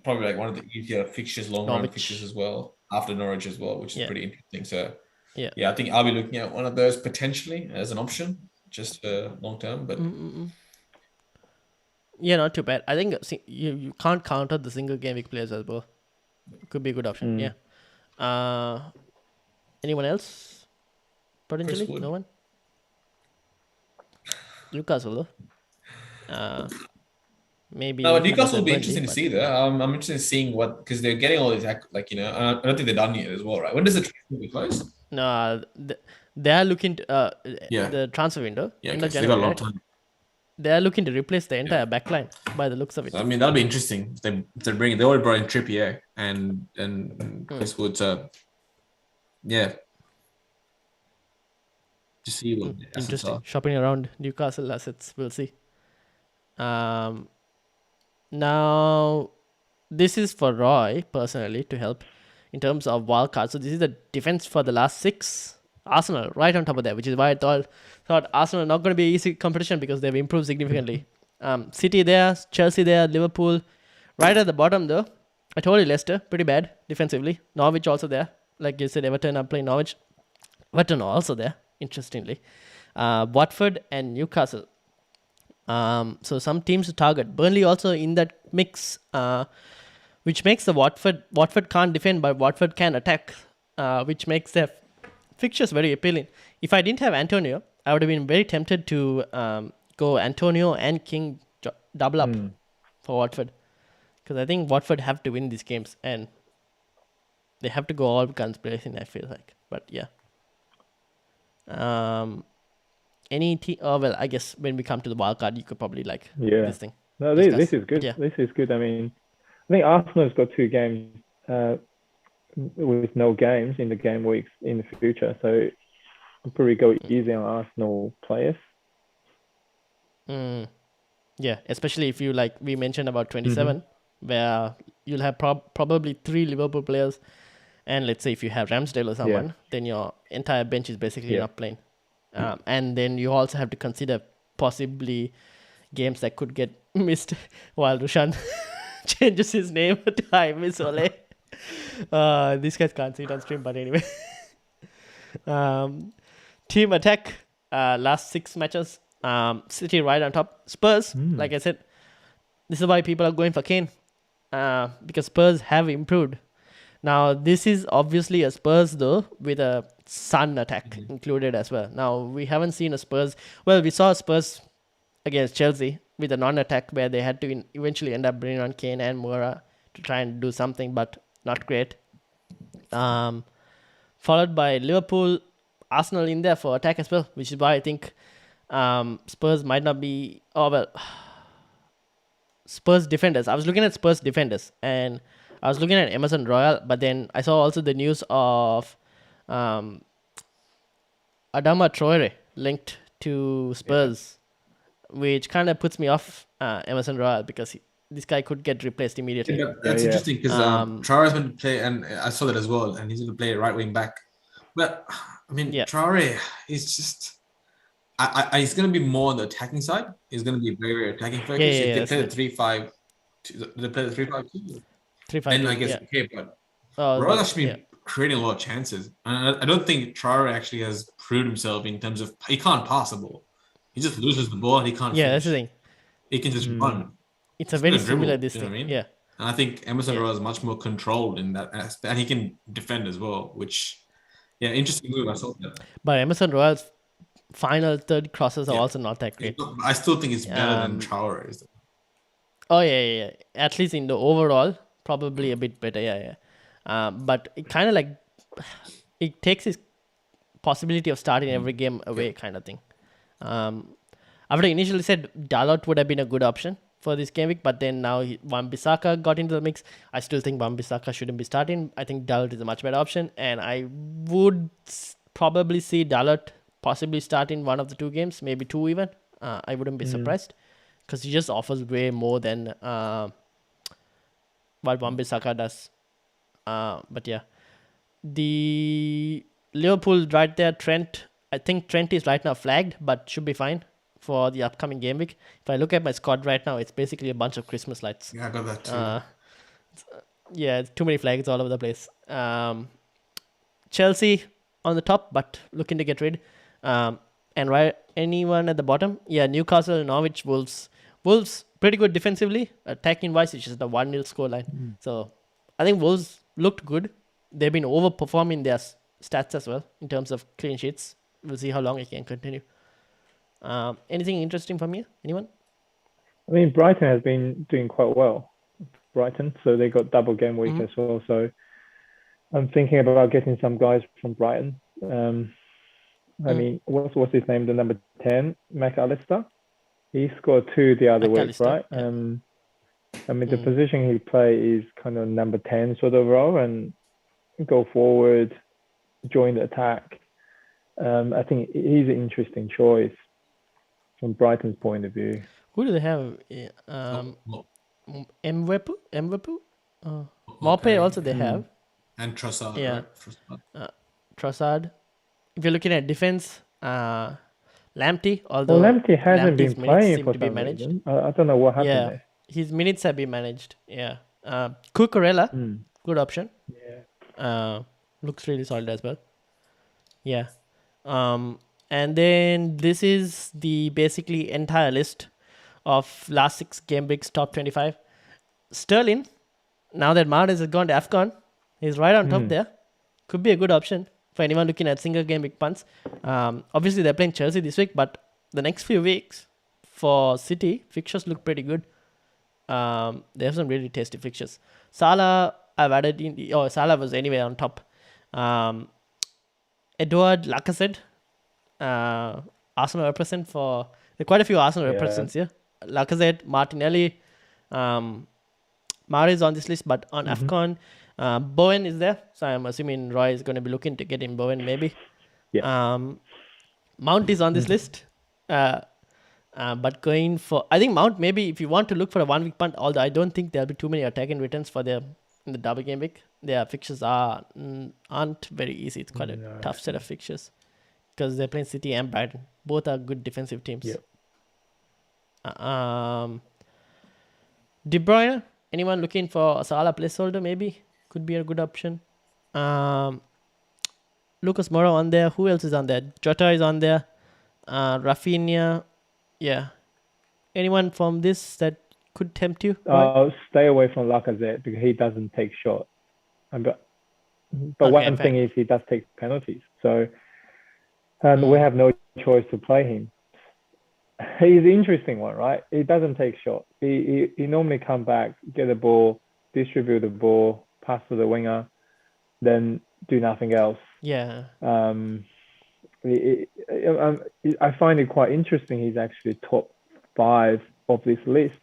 probably like one of the easier fixtures, long run fixtures as well after Norwich as well, which is pretty interesting. So yeah, I think I'll be looking at one of those potentially as an option, just for long term. But yeah, not too bad. I think you can't count out the single game week players as well. Could be a good option. Yeah. Anyone else? Potentially, no one. Newcastle though. Maybe. No, Newcastle will be interesting to see there. I'm interested in seeing because they're getting all these I don't think they're done yet as well, right? When does the transfer be closed? No, they are looking to the transfer window. Yeah, end of they got a January, long right? time. They are looking to replace the entire backline by the looks of it. So, I mean, that'll be interesting. They already brought in Trippier and Chris Wood. So yeah. To see what the assets Interesting. are. Shopping around Newcastle assets. We'll see. Now, this is for Roy personally to help in terms of wildcard. So this is the defense for the last 6. Arsenal right on top of that, which is why I thought Arsenal not going to be easy competition because they've improved significantly. City there, Chelsea there, Liverpool right at the bottom though. I told you Leicester pretty bad defensively. Norwich also there, like you said. Everton are playing Norwich. Everton are also there. Interestingly, Watford and Newcastle. So some teams to target. Burnley also in that mix, which makes the Watford can't defend, but Watford can attack, which makes their fixtures very appealing. If I didn't have Antonio, I would have been very tempted to go Antonio and King double up for Watford, because I think Watford have to win these games and they have to go all guns blazing, I feel like. But yeah. I guess when we come to the wildcard, you could probably this thing. No, this is good. Yeah. This is good. I mean, I think Arsenal's got 2 games with no games in the game weeks in the future, so I'll probably go easy on Arsenal players. Yeah, especially if you we mentioned about 27, where you'll have probably 3 Liverpool players. And let's say if you have Ramsdale or someone, then your entire bench is basically not playing. And then you also have to consider possibly games that could get missed while Rushan changes his name to I Miss Ole. These guys can't see it on stream, but anyway. Team attack, last 6 matches. City right on top. Spurs, like I said, this is why people are going for Kane. Because Spurs have improved. Now, this is obviously a Spurs, though, with a Sun attack included as well. Now, we haven't seen a Spurs... Well, we saw Spurs against Chelsea with a non-attack where they had to eventually end up bringing on Kane and Moura to try and do something, but not great. Followed by Liverpool, Arsenal in there for attack as well, which is why I think Spurs might not be. Oh well, Spurs defenders. I was looking at Spurs defenders, and I was looking at Emerson Royal, but then I saw also the news of Adama Traore linked to Spurs, which kind of puts me off Emerson Royal because this guy could get replaced immediately. Yeah, that's interesting because Traore's going to play, and I saw that as well, and he's going to play right wing back. But I mean, Traore is just. He's going to be more on the attacking side. He's going to be very, very attacking focused. If they play the 3-5, they play the 3-5. 3-5. Then I guess okay, but Royal actually been creating a lot of chances, and I don't think Traore actually has proved himself in terms of he can't pass the ball. He just loses the ball and he can't. Yeah, that's the thing. He can just run. It's a very similar this thing. I mean? Yeah. And I think Emerson Royal is much more controlled in that aspect, and he can defend as well. Which, interesting move. I saw that. But Emerson Royal's final third crosses are also not that great. I still think it's better than Traore. Oh yeah. At least in the overall, probably a bit better. Yeah. But it kind of like it takes his possibility of starting every game away, kind of thing. After I initially said Dalot would have been a good option for this game week, but then now Wan-Bissaka got into the mix. I still think Wan-Bissaka shouldn't be starting. I think Dalot is a much better option, and I would probably see Dalot possibly start in one of the two games, maybe two even. I wouldn't be surprised because he just offers way more than what Wan-Bissaka does. But yeah, the Liverpool right there, Trent. I think Trent is right now flagged, but should be fine for the upcoming game week. If I look at my squad right now, it's basically a bunch of Christmas lights. Yeah, I got that too. It's too many flags all over the place. Chelsea on the top, but looking to get rid. And right, anyone at the bottom? Yeah, Newcastle, Norwich, Wolves. Wolves pretty good defensively. Attacking wise, it's just the 1-0 scoreline. So I think Wolves looked good. They've been overperforming their stats as well in terms of clean sheets. We'll see how long it can continue. Anything interesting from you? Anyone? I mean, Brighton has been doing quite well. Brighton, so they got double game week as well. So I'm thinking about getting some guys from Brighton. I mean, what's his name? The number 10, McAllister. He scored 2 the other week, right? Yeah. I mean, the position he plays is kind of number 10 sort of role, and go forward, join the attack. I think he's an interesting choice from Brighton's point of view. Who do they have? Mwepu? Maupay also they have. And Trossard. Yeah. Right? Trossard. If you're looking at defense, Lamptey, although Lamptey hasn't been playing for some some reason. I don't know what happened there. His minutes have been managed. Yeah. Cucurella, good option. Yeah. Looks really solid as well. Yeah. And then this is the basically entire list of last 6 game weeks top 25. Sterling, now that Mahrez has gone to AFCON, he's right on top there. Could be a good option for anyone looking at single game week punts. Obviously, they're playing Chelsea this week, but the next few weeks for City, fixtures look pretty good. They have some really tasty fixtures. Salah, I've added in. Salah was anyway on top. Edouard, Lacazette, Arsenal represent for. There are quite a few Arsenal represents here. Lacazette, Martinelli, Mahrez on this list, but on AFCON, Bowen is there. So I'm assuming Roy is going to be looking to get in Bowen maybe. Yeah. Mount is on this list. But going for, I think Mount maybe if you want to look for a 1 week punt, although I don't think there'll be too many attacking returns for them in the double game week. Their fixtures aren't very easy. It's quite a tough set of fixtures because they're playing City and Brighton. Both are good defensive teams. Yep. De Bruyne, anyone looking for a Salah placeholder maybe could be a good option. Lucas Moura on there. Who else is on there? Jota is on there. Rafinha. Yeah. Anyone from this that could tempt you? Stay away from Lacazette because he doesn't take shots. But one thing is he does take penalties. So we have no choice to play him. He's an interesting one, right? He doesn't take shots. He normally come back, get the ball, distribute the ball, pass to the winger, then do nothing else. Yeah. I find it quite interesting. He's actually top 5 of this list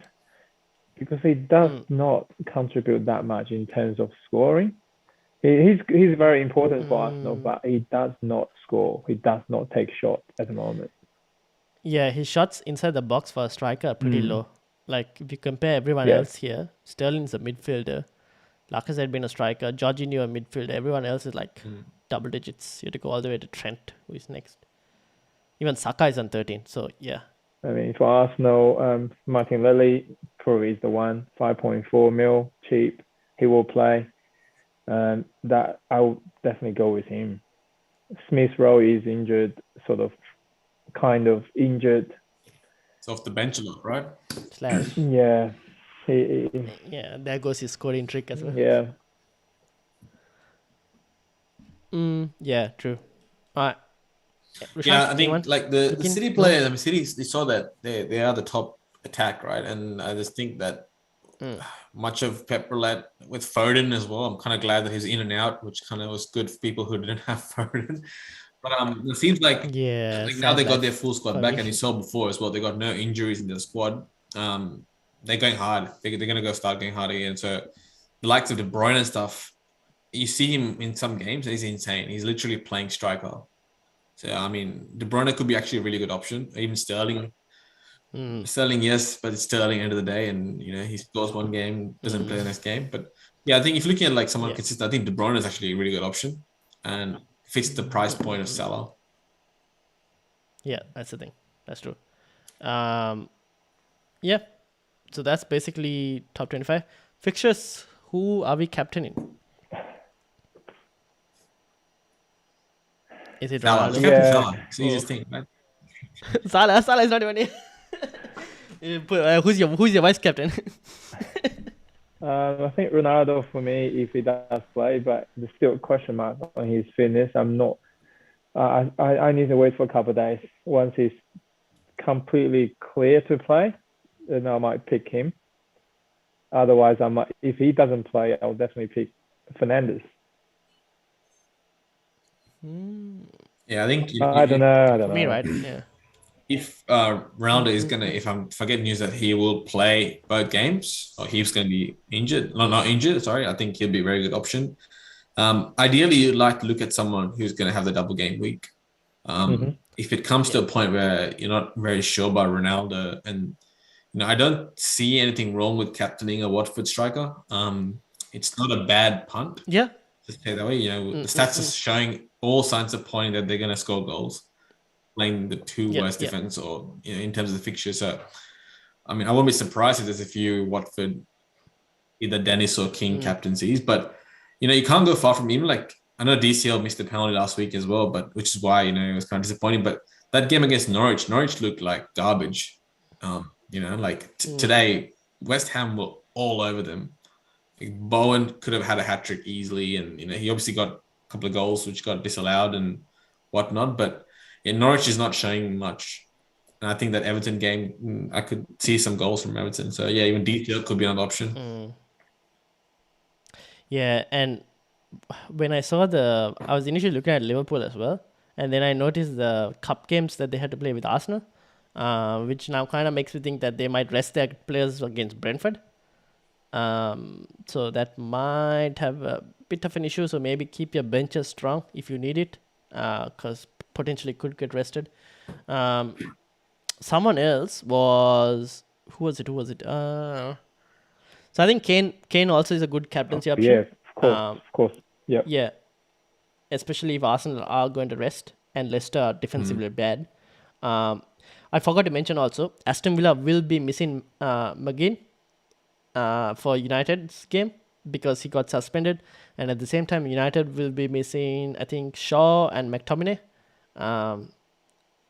because he does not contribute that much in terms of scoring. He's very important for Arsenal, but he does not score. He does not take shots at the moment. Yeah, his shots inside the box for a striker are pretty low. Like, if you compare everyone Yes. else here, Sterling's a midfielder. Lacazette had been a striker. Jorginho a midfielder. Everyone else is like double digits. You have to go all the way to Trent, who is next. Even Saka is on 13. So, yeah. I mean, for Arsenal, Martin Lely probably is the one. 5.4 mil, cheap. He will play. That I will definitely go with him. Smith Rowe is injured, kind of injured. It's off the bench a lot, right? Slash. Yeah. Yeah, there goes his scoring trick as well. Yeah. Yeah, true. All right. Rishan, Yeah, I think anyone? like the Looking- City players, I mean, City, they saw that they are the top attack, right? And I just think that much of Pep roulette with Foden as well. I'm kind of glad that he's in and out, which kind of was good for people who didn't have Foden. But it seems like, Yeah, like now sad they got life their full squad for back, me. and you saw before as well. They got no injuries in their squad. They're going hard. They're going to go start going hard again. So the likes of De Bruyne and stuff, you see him in some games, he's insane. He's literally playing striker. So I mean, De Bruyne could be actually a really good option. Even Sterling. Sterling, yes, but it's Sterling end of the day, and he scores one game, doesn't play the next game. But yeah, I think if you're looking at like someone consistent, I think De Bruyne is actually a really good option and fits the price point of Salah. Yeah, that's the thing. That's true. Yeah. So that's basically top 25. Fixtures, who are we captaining? Is it Salah, Ronaldo? Yeah. Salah. It's the easiest thing, right? Salah is not even here. Who's your vice captain? I think Ronaldo for me, if he does play, but there's still a question mark on his fitness. I'm not. I need to wait for a couple of days. Once he's completely clear to play, then I might pick him. Otherwise, I might. If he doesn't play, I'll definitely pick Fernandes. Yeah, I think I don't know. Me, right? Yeah. if Ronaldo is gonna, if I get news that he will play both games, or he's gonna be injured, not injured, sorry, I think he'll be a very good option. Ideally, you'd like to look at someone who's gonna have the double game week. If it comes to a point where you're not very sure about Ronaldo, and I don't see anything wrong with captaining a Watford striker. It's not a bad punt. Yeah. Just say that way. The stats are showing all signs of pointing that they're gonna score goals, playing the two worst defense, or in terms of the fixture. So, I mean, I won't be surprised if there's a few Watford, either Dennis or King captaincies. But you can't go far from even like, I know DCL missed the penalty last week as well, but which is why it was kind of disappointing. But that game against Norwich looked like garbage. Today, West Ham were all over them. Like, Bowen could have had a hat trick easily, and he obviously got a couple of goals which got disallowed and whatnot. But Norwich is not showing much, and I think that Everton game, I could see some goals from Everton. So yeah, even DCL could be an option. Yeah, and when I saw I was initially looking at Liverpool as well, and then I noticed the cup games that they had to play with Arsenal, which now kind of makes me think that they might rest their players against Brentford. So that might have a bit of an issue. So maybe keep your benches strong if you need it, because potentially could get rested. Someone else was who was it? So I think Kane also is a good captaincy option. Yeah, of course. Yeah. Yeah, especially if Arsenal are going to rest and Leicester are defensively bad. I forgot to mention also, Aston Villa will be missing McGinn for United's game because he got suspended, and at the same time United will be missing, I think, Shaw and McTominay.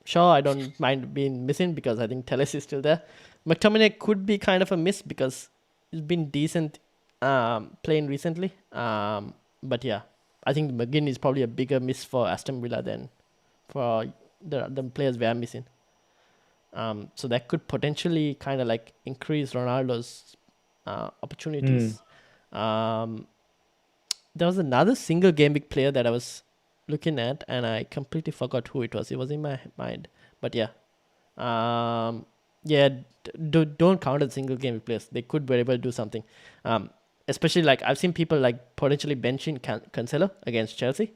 Shaw I don't mind being missing because I think Telles is still there. McTominay could be kind of a miss because he's been decent playing recently. But yeah, I think McGinn is probably a bigger miss for Aston Villa than for the players we are missing. So that could potentially kind of like increase Ronaldo's opportunities. There was another single game week player that I was looking at, and I completely forgot who it was. It was in my mind, but yeah, don't count as single game week players. They could very well do something. Especially like I've seen people like potentially benching Cancelo against Chelsea.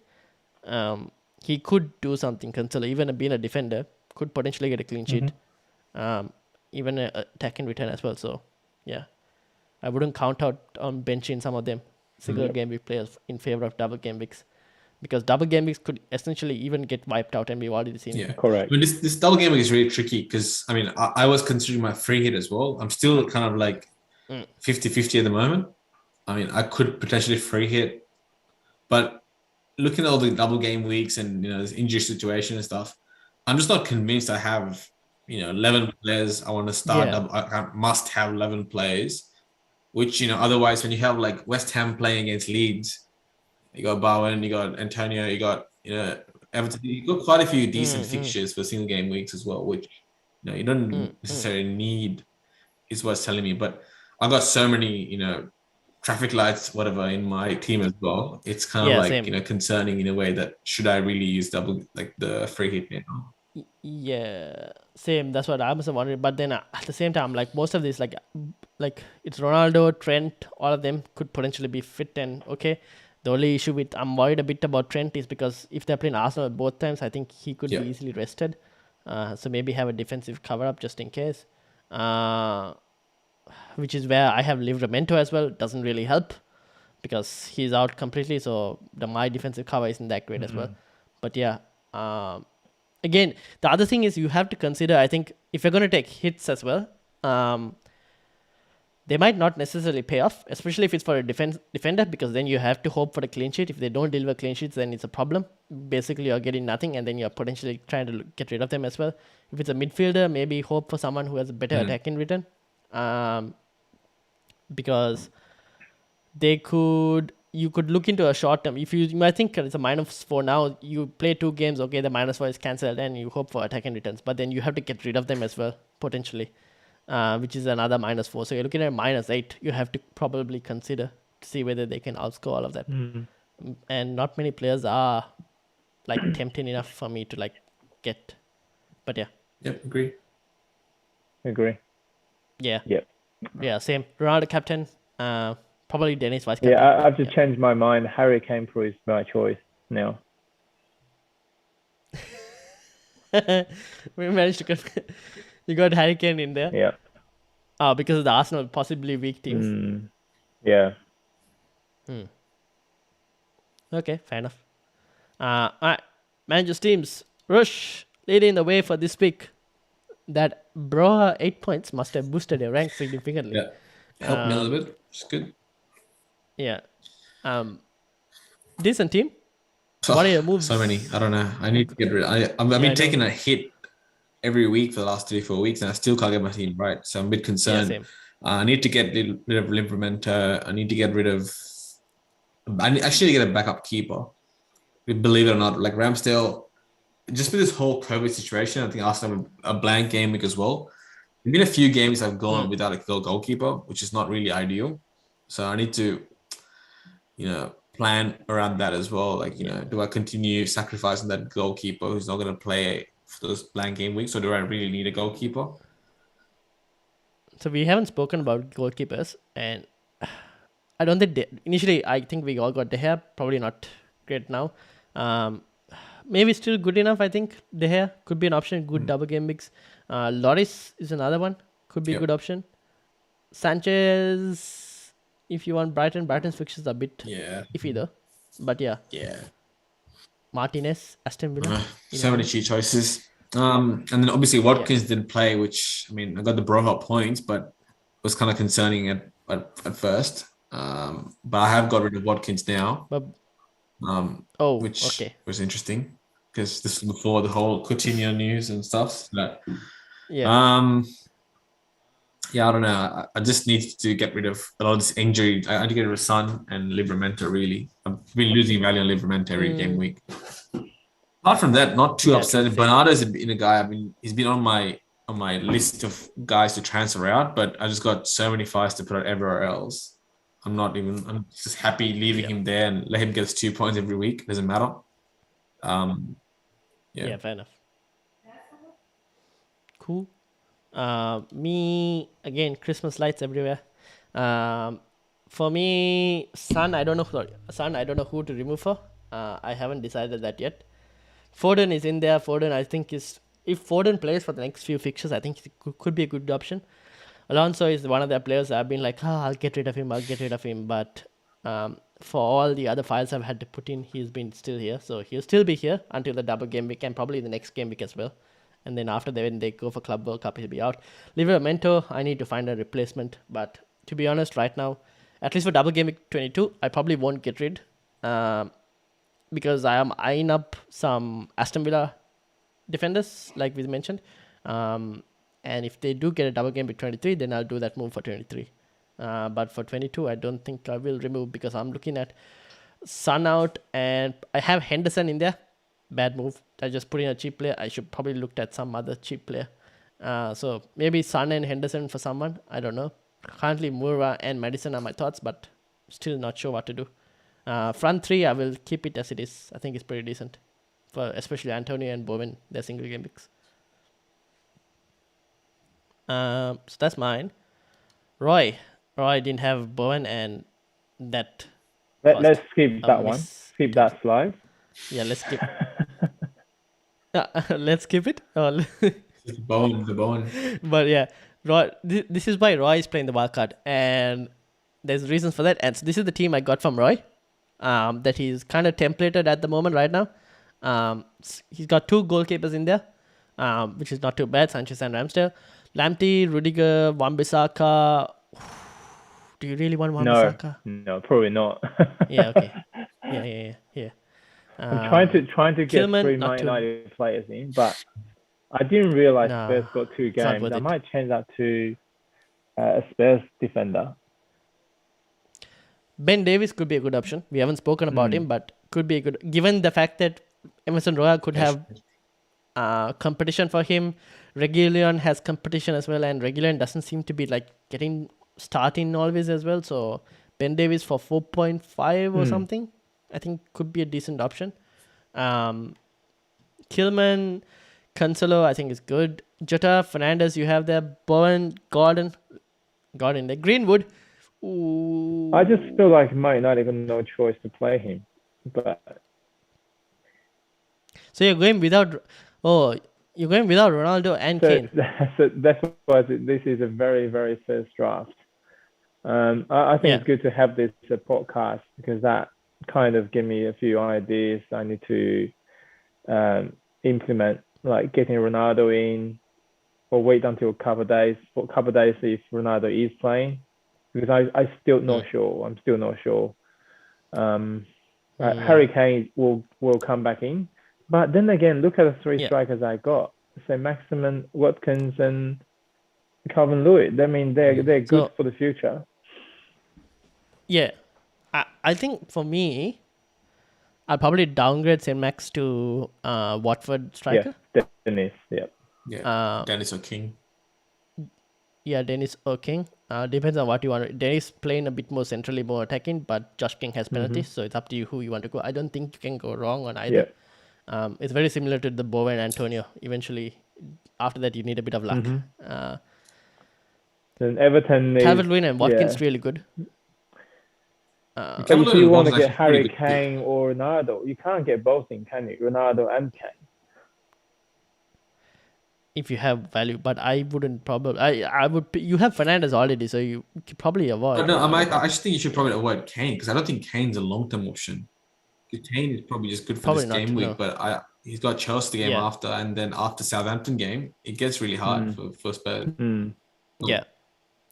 He could do something. Cancelo, even being a defender, could potentially get a clean sheet. Even a attack in return as well. So yeah, I wouldn't count out on benching some of them single game week players in favor of double game weeks, because double game weeks could essentially even get wiped out, and we've already seen it. Yeah, Correct. I mean, this double game week is really tricky because I mean I was considering my free hit as well. I'm still kind of like 50-50 at the moment. I mean, I could potentially free hit, but looking at all the double game weeks and this injury situation and stuff, I'm just not convinced I have 11 players I want to start. Yeah. I must have 11 players, which otherwise when you have like West Ham playing against Leeds, you got Bowen, you got Antonio, you got Everton, you got quite a few decent fixtures for single game weeks as well, which you don't necessarily need, is what's telling me. But I got so many traffic lights, whatever, in my team as well. It's kind of like same. concerning in a way that should I really use double like the free hit now? Yeah, same. That's what I was wondering. But then at the same time, like most of these, like it's Ronaldo, Trent, all of them could potentially be fit and okay. The only issue with I'm worried a bit about Trent is because if they're playing Arsenal both times, I think he could be easily rested. So maybe have a defensive cover up just in case. Which is where I have Livramento as well. Doesn't really help because he's out completely. So my defensive cover isn't that great as well. But yeah, again, the other thing is you have to consider, I think, if you're going to take hits as well, they might not necessarily pay off, especially if it's for a defender, because then you have to hope for a clean sheet. If they don't deliver clean sheets, then it's a problem. Basically, you're getting nothing, and then you're potentially trying to get rid of them as well. If it's a midfielder, maybe hope for someone who has a better attack in return. Because you could look into a short term. If you might think it's a -4 now, you play 2 games, okay, the -4 is cancelled, and you hope for attacking returns. But then you have to get rid of them as well, potentially, which is another -4. So you're looking at -8. You have to probably consider to see whether they can outscore all of that. And not many players are like tempting enough for me to like get. But yeah. Yep, agree. Yeah. Yep. Yeah, same. Ronaldo captain. Probably Dennis vice captain. Yeah, I've just changed my mind. Harry Kane is my choice now. We managed to you got Harry Kane in there. Yeah. Because of the Arsenal possibly weak teams. Yeah. Okay, fair enough. All right, Manchester teams. Rush leading the way for this week. That Broha 8 points must have boosted your rank significantly. Yeah, helped me a little bit. It's good. Yeah. Decent team. What are your moves? So many. I don't know. I need to get rid. I've been taking a hit every week for the last 3-4 weeks, and I still can't get my team right. So I'm a bit concerned. Yeah, I need to get rid of Livramento. I need to get rid of. I actually get a backup keeper. Believe it or not, like Ramsdale. Just with this whole COVID situation, I think Arsenal have a blank game week as well. There's been a few games I've gone without a goalkeeper, which is not really ideal. So I need to, plan around that as well. Like, do I continue sacrificing that goalkeeper who's not going to play for those blank game weeks, or do I really need a goalkeeper? So we haven't spoken about goalkeepers, and I don't think initially I think we all got De Gea, probably not great now. Maybe still good enough, I think. De Gea could be an option. Good double game mix. Loris is another one. Could be a good option. Sanchez, if you want Brighton. Brighton's fixtures are a bit iffy though. But yeah. Yeah. Martinez, Aston Villa. So many cheap choices. And then obviously Watkins didn't play, which, I mean, I got the Broha points, but was kind of concerning at first. But I have got rid of Watkins now. Which was interesting because this was before the whole Coutinho news and stuff. But, I don't know. I just need to get rid of a lot of this injury. I need to get rid of Son and Livramento, really. I've been losing value on Livramento every game week. Apart from that, not too upset. Bernardo's been a guy. He's been on my list of guys to transfer out, but I just got so many fires to put out everywhere else. I'm not even. I'm just happy leaving him there and let him get his 2 points every week. Doesn't matter. Yeah, fair enough. Cool. Me again, Christmas lights everywhere. For me, Sun, I don't know. Sun, I don't know who to remove for. I haven't decided that yet. Foden is in there. Foden, I think is if Foden plays for the next few fixtures, I think it could be a good option. Alonso is one of their players. I've been like, I'll get rid of him. But for all the other files I've had to put in, he's been still here. So he'll still be here until the double game week and probably the next game week as well. And then after that, when they go for Club World Cup, he'll be out. Livramento, I need to find a replacement. But to be honest, right now, at least for double game week 22, I probably won't get rid. Because I am eyeing up some Aston Villa defenders, like we mentioned. And if they do get a double game with 23, then I'll do that move for 23. But for 22, I don't think I will remove because I'm looking at Sun out and I have Henderson in there. Bad move. I just put in a cheap player. I should probably looked at some other cheap player. So maybe Sun and Henderson for someone. I don't know. Currently, Moura and Madison are my thoughts, but still not sure what to do. Front three, I will keep it as it is. I think it's pretty decent. For especially Antonio and Bowen, their single game picks. So that's mine. Roy didn't have Bowen and that. Let's skip that one. Skip that slide. Yeah, let's skip. Let's skip it. The Bowen. But yeah, Roy. This is why Roy is playing the wildcard, and there's reasons for that. And so this is the team I got from Roy. That he's kind of templated at the moment right now. He's got 2 goalkeepers in there, which is not too bad. Sanchez and Ramsdale. Lamptey, Rudiger, Wan-Bissaka. Do you really want Wan-Bissaka? No, probably not. Yeah, okay. Yeah. I'm trying to get Tillman, 3 Man United players in, but I didn't realize Spurs got 2 games. I might change that to a Spurs defender. Ben Davies could be a good option. We haven't spoken about him, but could be a good... Given the fact that Emerson Royal could have competition for him, Reguilon has competition as well, and Reguilon doesn't seem to be like starting always as well. So Ben Davies for 4.5 or something, I think could be a decent option. Kilman, Cancelo, I think is good. Jota, Fernandez, you have there. Bowen, Gordon there. Greenwood. Ooh. I just feel like Man United got no choice to play him. But so you're going without Ronaldo and Kane. That's why this is a very, very first draft. I think it's good to have this podcast because that kind of give me a few ideas I need to implement, like getting Ronaldo in or wait until a couple of days if Ronaldo is playing. Because I'm still not sure. Harry Kane will come back in. But then again, look at the 3 strikers I got. So Maximin, Watkins, and Calvin Lewin. I mean, they're good for the future. Yeah. I think for me, I'll probably downgrade St. Max to Watford striker. Yeah, Dennis. Yeah. Dennis or King. Yeah, Dennis or King. Depends on what you want. Dennis playing a bit more centrally, more attacking, but Josh King has penalties, so it's up to you who you want to go. I don't think you can go wrong on either. Yeah. It's very similar to the Bowen and Antonio. Eventually, after that, you need a bit of luck. Then Everton is... Calvert-Lewin and Watkins really good. But if you want to get Harry Kane or Ronaldo, you can't get both in, can you? Ronaldo and Kane. If you have value, but I wouldn't probably. I would. You have Fernandez already, so you could probably avoid. No, I just think you should probably avoid Kane because I don't think Kane's a long-term option. Kane is probably just good for this game week, but he's got Chelsea the game after, and then after Southampton game, it gets really hard for Spurs. Yeah,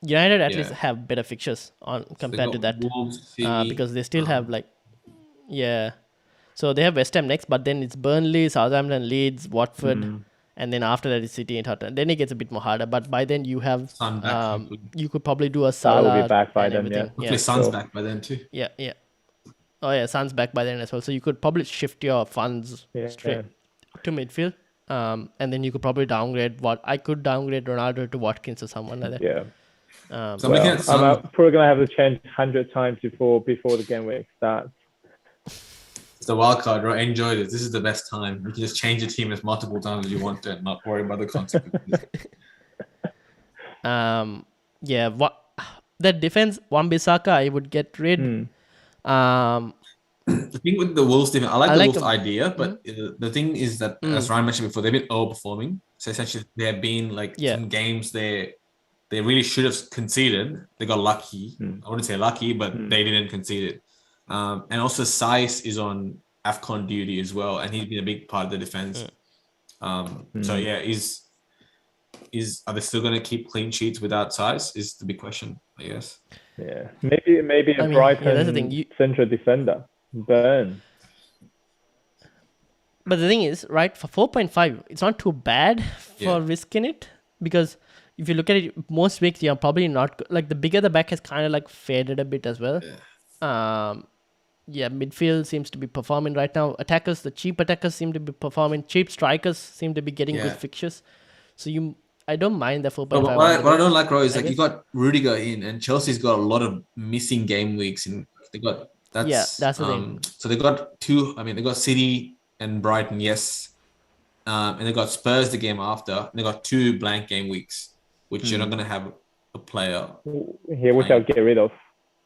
United at least have better fixtures on compared to that because they still have So they have West Ham next, but then it's Burnley, Southampton, Leeds, Watford. And then after that is City and Tottenham. Then it gets a bit more harder. But by then you have you could probably do a Salah. Will be back by then, Hopefully Son's back by then too. Yeah. Oh yeah, Son's back by then as well. So you could probably shift your funds straight to midfield. And then you could probably downgrade I could downgrade Ronaldo to Watkins or someone like that. Yeah. So I'm Well, looking at some. probably gonna have to change 100 times before the game week starts. It's the wild card, right? Enjoy this. This is the best time. You can just change your team as multiple times as you want to and not worry about the consequences. Yeah, that defense, Wan-Bissaka, I would get rid. The thing with the Wolves defense, I like I the like Wolves a- idea, but the thing is that, as Ryan mentioned before, they've been overperforming. So essentially, there have been like Yeah. some games they really should have conceded. They got lucky. I wouldn't say lucky, but they didn't concede it. And also, Saiz is on AFCON duty as well, and he's been a big part of the defense. So yeah, are they still going to keep clean sheets without Saiz? Is the big question, I guess. Yeah, maybe a I mean, Brighton that's the thing, central defender, Burn. But the thing is, right, for 4.5, it's not too bad for risking it, because if you look at it, most weeks you're probably not like, the bigger the back has kind of like faded a bit as well. Midfield seems to be performing right now. Attackers, the cheap attackers seem to be performing. Cheap strikers seem to be getting good fixtures. So I don't mind the 4.5. But what I don't like, Roy, is like you got Rudiger in, and Chelsea's got a lot of missing game weeks. That's the thing. So they got two. I mean, they got City and Brighton, yes, and they got Spurs the game after. And they got 2 blank game weeks, which you're not going to have a player. Yeah, which I'll get rid of.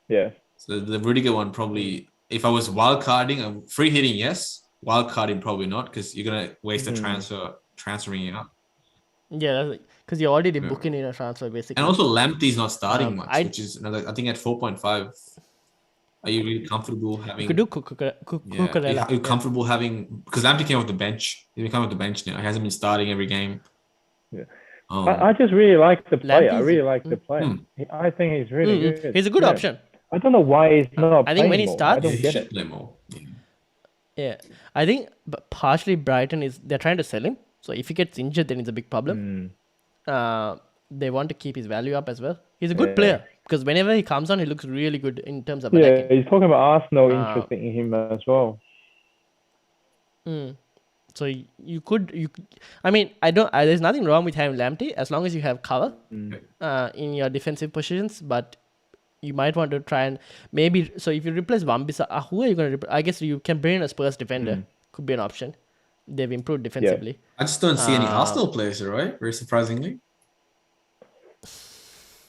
Yeah. So the Rudiger one probably, if I was wildcarding, free hitting, yes. Wildcarding probably not, because you're going to waste the transferring it up. Yeah, because you're already booking in a transfer basically. And also Lamptey's not starting much, which is another. I think at 4.5, are you really comfortable having? You could do Cucurella. Are you comfortable having? Because Lamptey came off the bench. He's been coming off the bench now. He hasn't been starting every game. Yeah. I just really like the player. I really like the player. I think he's really good. He's a good option. I don't know why he's not. I think when he more. starts, I don't get should it. play more. Yeah, I think partially Brighton they're trying to sell him. So if he gets injured, then it's a big problem. They want to keep his value up as well. He's a good player, because whenever he comes on, he looks really good in terms of attacking. Yeah, he's talking about Arsenal interested in him as well. So you could. I mean, there's nothing wrong with having Lamptey as long as you have cover in your defensive positions. But you might want to try and maybe. So if you replace Wan-Bissaka, who are you going to replace? I guess you can bring in a Spurs defender. Could be an option. They've improved defensively. I just don't see any Arsenal players, right? Very surprisingly.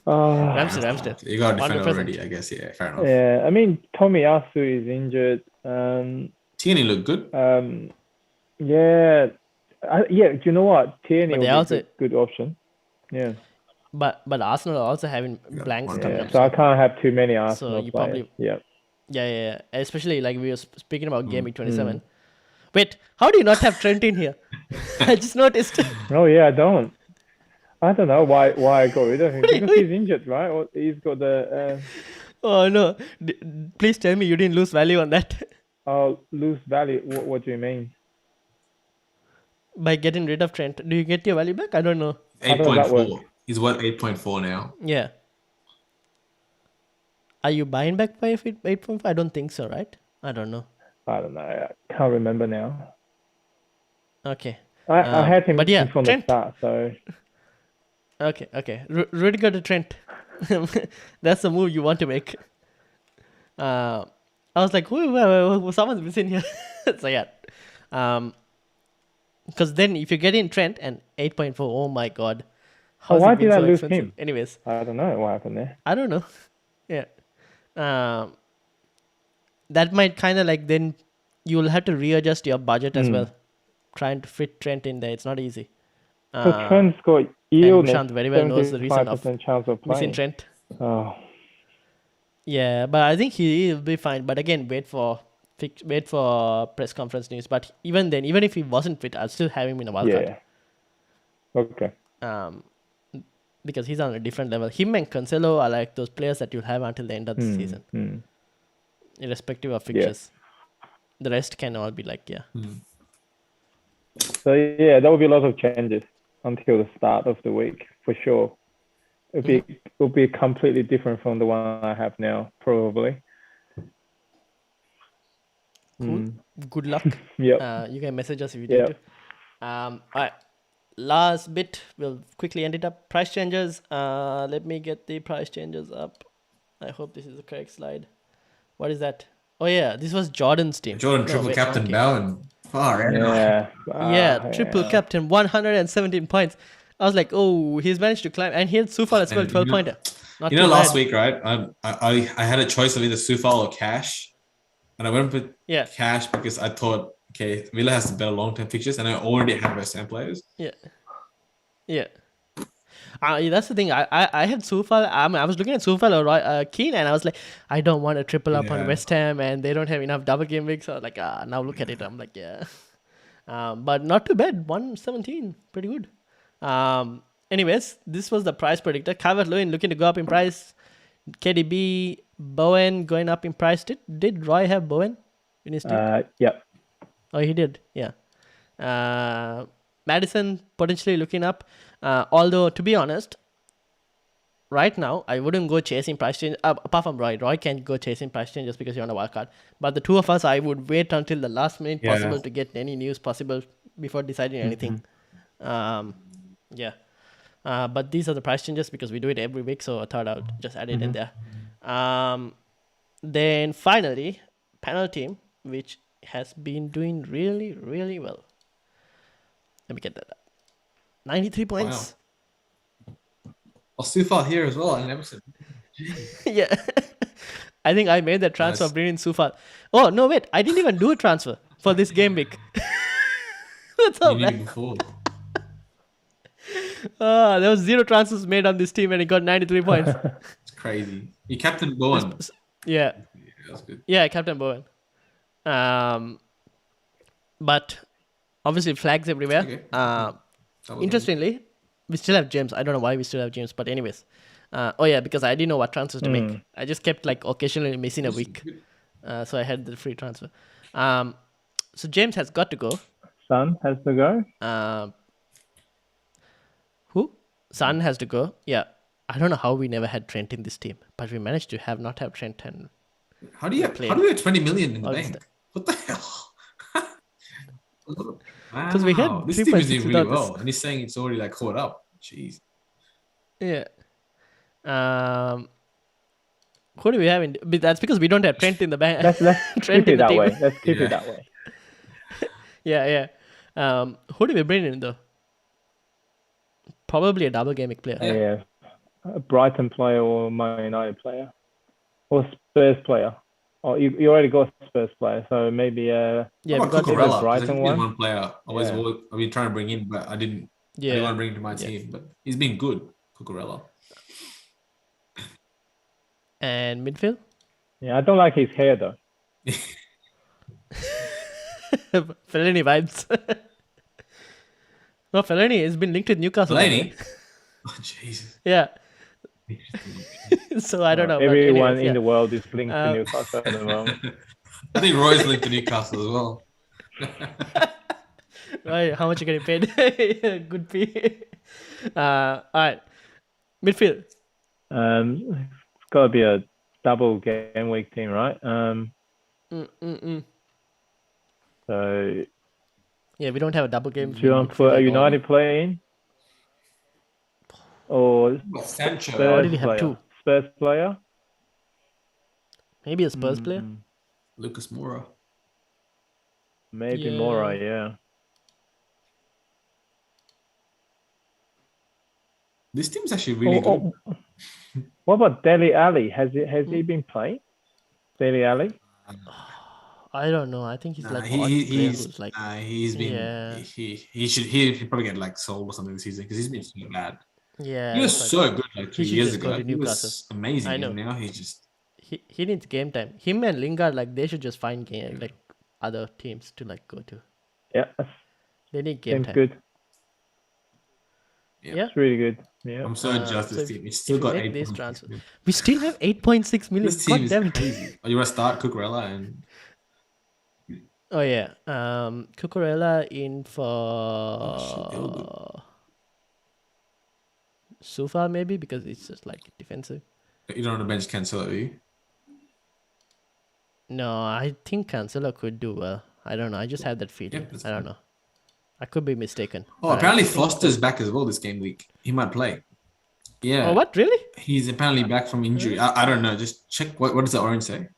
Ramsdale. You got a defender 100%. already, I guess. Yeah, fair enough. Yeah, I mean, Tomiyasu is injured. Tierney looked good. Yeah. Do you know what? Tierney But would they be also- a good option. Yeah. But Arsenal are also having blanks coming Yeah. up. So I can't have too many Arsenal you players. probably- Yeah. Yeah. Especially like we were speaking about Game Week 27. Wait, how do you not have Trent in here? I just noticed. Oh yeah, I don't know why I got rid of him, because he's injured, right? Or he's got the Oh no! Please tell me you didn't lose value on that lose value. What do you mean? by getting rid of Trent. Do you get your value back? I don't know. How does that 8.4. work? He's worth 8.4 now. Yeah. Are you buying back by 8.5? I don't think so, right? I don't know. I don't know. I can't remember now. Okay. I had him but yeah, from Trent. the start, so Okay. Rudiger to Trent. That's the move you want to make. I was like, who someone's missing here. So yeah. Because then if you get in Trent and 8.4, oh my god. How's why it been did I so lose expensive? him? Anyways, I don't know what happened there. I don't know. Yeah. That might kind of like, then you'll have to readjust your budget as well. Trying to fit Trent in there, it's not easy. So Trent's got illness. Prashant very well knows the reason of 75% chance of missing playing. Trent. Oh, Yeah, but I think he'll be fine. But again, wait for press conference news. But even then, even if he wasn't fit, I'll still have him in a wildcard. yeah. Okay. Because he's on a different level. Him and Cancelo are like those players that you'll have until the end of the season, irrespective of fixtures. The rest can all be like, So yeah, there will be a lot of changes until the start of the week for sure. It'll be completely different from the one I have now, probably. Cool. Good luck. Yep. You can message us if you Yep. need to. All right. last bit, we'll quickly end it up. Price changes. Let me get the price changes up. I hope this is the correct slide. What is that? Oh yeah, this was Jordan's team. Jordan No, triple wait, captain wrong team. Bowen. Far out. Yeah. Yeah, triple captain, 117 points. I was like, oh, he's managed to climb, and he had Sufal as well, And 12 pointer. Not You know, too last bad. week, right? I had a choice of either Sufal or Cash, and I went with Yeah, Cash because I thought, okay, Villa has the better long-term fixtures, and I already have West Ham players. yeah, yeah. That's the thing. I had Sufal. I was looking at Sufal or Keane, and I was like, I don't want to triple up on Yeah. West Ham, and they don't have enough double game weeks. So I was like, now look at it. I'm like, yeah. But not too bad. 117, pretty good. Anyways, this was the price predictor. Calvert-Lewin looking to go up in price. KDB, Bowen going up in price. Did Roy have Bowen in his team? Yep. Oh, he did. Yeah. Madison potentially looking up. Although, to be honest, right now, I wouldn't go chasing price change. Apart from Roy. Roy can't go chasing price change just because you're on a wildcard. But the two of us, I would wait until the last minute Yeah. possible to get any news possible before deciding anything. Yeah. But these are the price changes because we do it every week. So I thought I would just add it in there. Then finally, panel team, which has been doing really, really well. Let me get that up. 93 points. Oh, Sufal here as well. I never said. Yeah. I think I made that transfer Nice. bringing Sufal. Oh, no, wait. I didn't even do a transfer for this game week. That's how You knew bad. before. There was 0 transfers made on this team and he got 93 points. It's crazy. You captain Bowen. Yeah. Yeah, that's good. Yeah, Captain Bowen. But obviously flags everywhere. Okay. That was Interestingly, we still have James. I don't know why we still have James, but anyways. Oh yeah, because I didn't know what transfers to make. I just kept like occasionally missing a week. So I had the free transfer. So James has got to go. Son has to go. Who? Son has to go. Yeah. I don't know how we never had Trent in this team, but we managed to not have Trent and How do you played. have 20 million in the All bank? this What the hell? Because we had this team is 3.6 doing really without this. well, and he's saying it's already like caught up. Jeez. Yeah. Who do we have in? But that's because we don't have Trent in the bank. Let's Trent keep in it the that team. way. Let's keep Yeah. it that way. Yeah. Who do we bring in though? Probably a double gaming player. Yeah. A Brighton player or Man United player or Spurs player. Oh, you already got a Spurs player, so maybe Yeah, How we about got Cucurella? 'Cause I Brighton think there's one. one player I've been trying to bring in, but I didn't want to bring him to my team. But he's been good, Cucurella. And midfield. Yeah, I don't like his hair though. Fellaini vibes. No, Fellaini has been linked with Newcastle. by the way. Fellaini? Oh, Jesus. Yeah. So I don't know. but Everyone anyways, in yeah. the world is linked to Newcastle at the moment. I think Roy's linked to Newcastle as well. Right, how much you getting paid? Good fee. All right. Midfield. It's got to be a double game week team, right? So Yeah, we don't have a double game. do you want to put a United player in? Or Sancho. I already Spurs have player? 2. Spurs player? Maybe a Spurs player. Lucas Moura. Maybe Yeah. Mora, yeah. This team's actually really good. What about Dele Alli? Has he been playing? Dele Alli? I don't know. I think he's like Nah, odd player he's who's like he's been Yeah. he should probably get like sold or something this season because he's been so bad. yeah. He was it's so like- good like he 2 should years just go ago. to He Newcastle. was amazing, I know. and now he's just he needs game time. Him and Lingard, like they should just find game like other teams to like go to. Yeah, They need game seems time. good. Yeah. It's really good. Yeah. I'm so jealous so this if- team. It's if still you got make 8 these points. transfers- We still have 8.6 million. This team God is damn it. crazy. Oh, you want to start Cucurella and Oh yeah. Cucurella in for shit, they all Sufa maybe because it's just like defensive. you don't want to bench Cancelo, do you? No, I think Cancelo could do well. I don't know. I just have that feeling. that's I don't fine. know. I could be mistaken. Oh, but I apparently think- Foster's back as well this game week. He might play. Yeah. Oh, what? Really? He's apparently back from injury. I don't know. Just check. What does the orange say?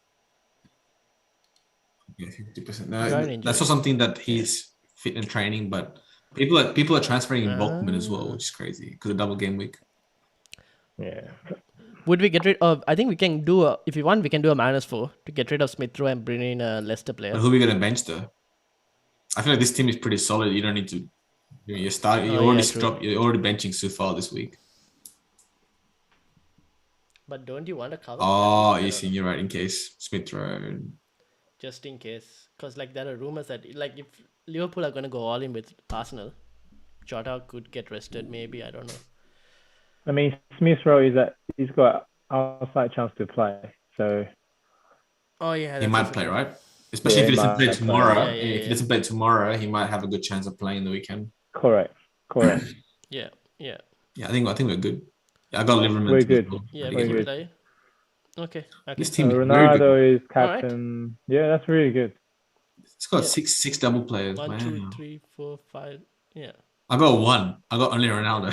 Yeah, 50%. No, Groin injury. that's not something that he's fit in training, but people are transferring in bulkman as well, which is crazy because of double game week. Yeah. Would we get rid of? I think we can do a. If you want, we can do a -4 to get rid of Smith Rowe and bring in a Leicester player. But who are we gonna bench though? I feel like this team is pretty solid. You don't need to. You're starting. Oh, yeah, true. You're already benching Sufal this week. But don't you want to cover? Oh, I you don't see, know. you're right. In case Smith Rowe. Just in case, because like there are rumors that like if Liverpool are gonna go all in with Arsenal, Jota could get rested. Maybe I don't know. I mean, Smith Rowe he's got outside chance to play. So Oh yeah, He that's might also play, true. right? Especially Yeah, if he he doesn't play might play. tomorrow. Yeah, If he doesn't play tomorrow, he might have a good chance of playing the weekend. correct. Yeah, yeah, Yeah, I think we're good. Yeah, I got Liverpool. We're good. yeah. Pretty We We're can good. play. Okay, okay. This So team is very good. Ronaldo is Alright. captain. Yeah, that's really good. It's got Yeah. six double players. 1, Wow. 2, 3, 4, 5. Yeah. I got one. I got only Ronaldo.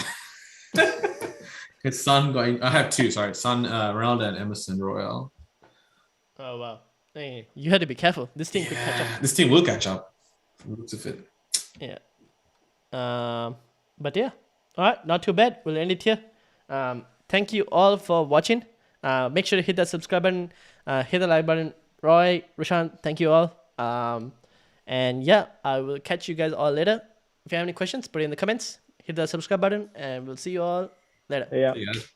His son got. I have two. Sorry, son Ronaldo and Emerson Royale. Oh wow. Hey, you had to be careful. This team could catch up. This team will catch up. From the looks of it. Yeah. But yeah. All right. Not too bad. We'll end it here. Thank you all for watching. Make sure to hit that subscribe button. Hit the like button. Roy, Rashan, thank you all. And yeah, I will catch you guys all later. If you have any questions, put it in the comments. Hit the subscribe button, and we'll see you all later. Yeah. See you guys.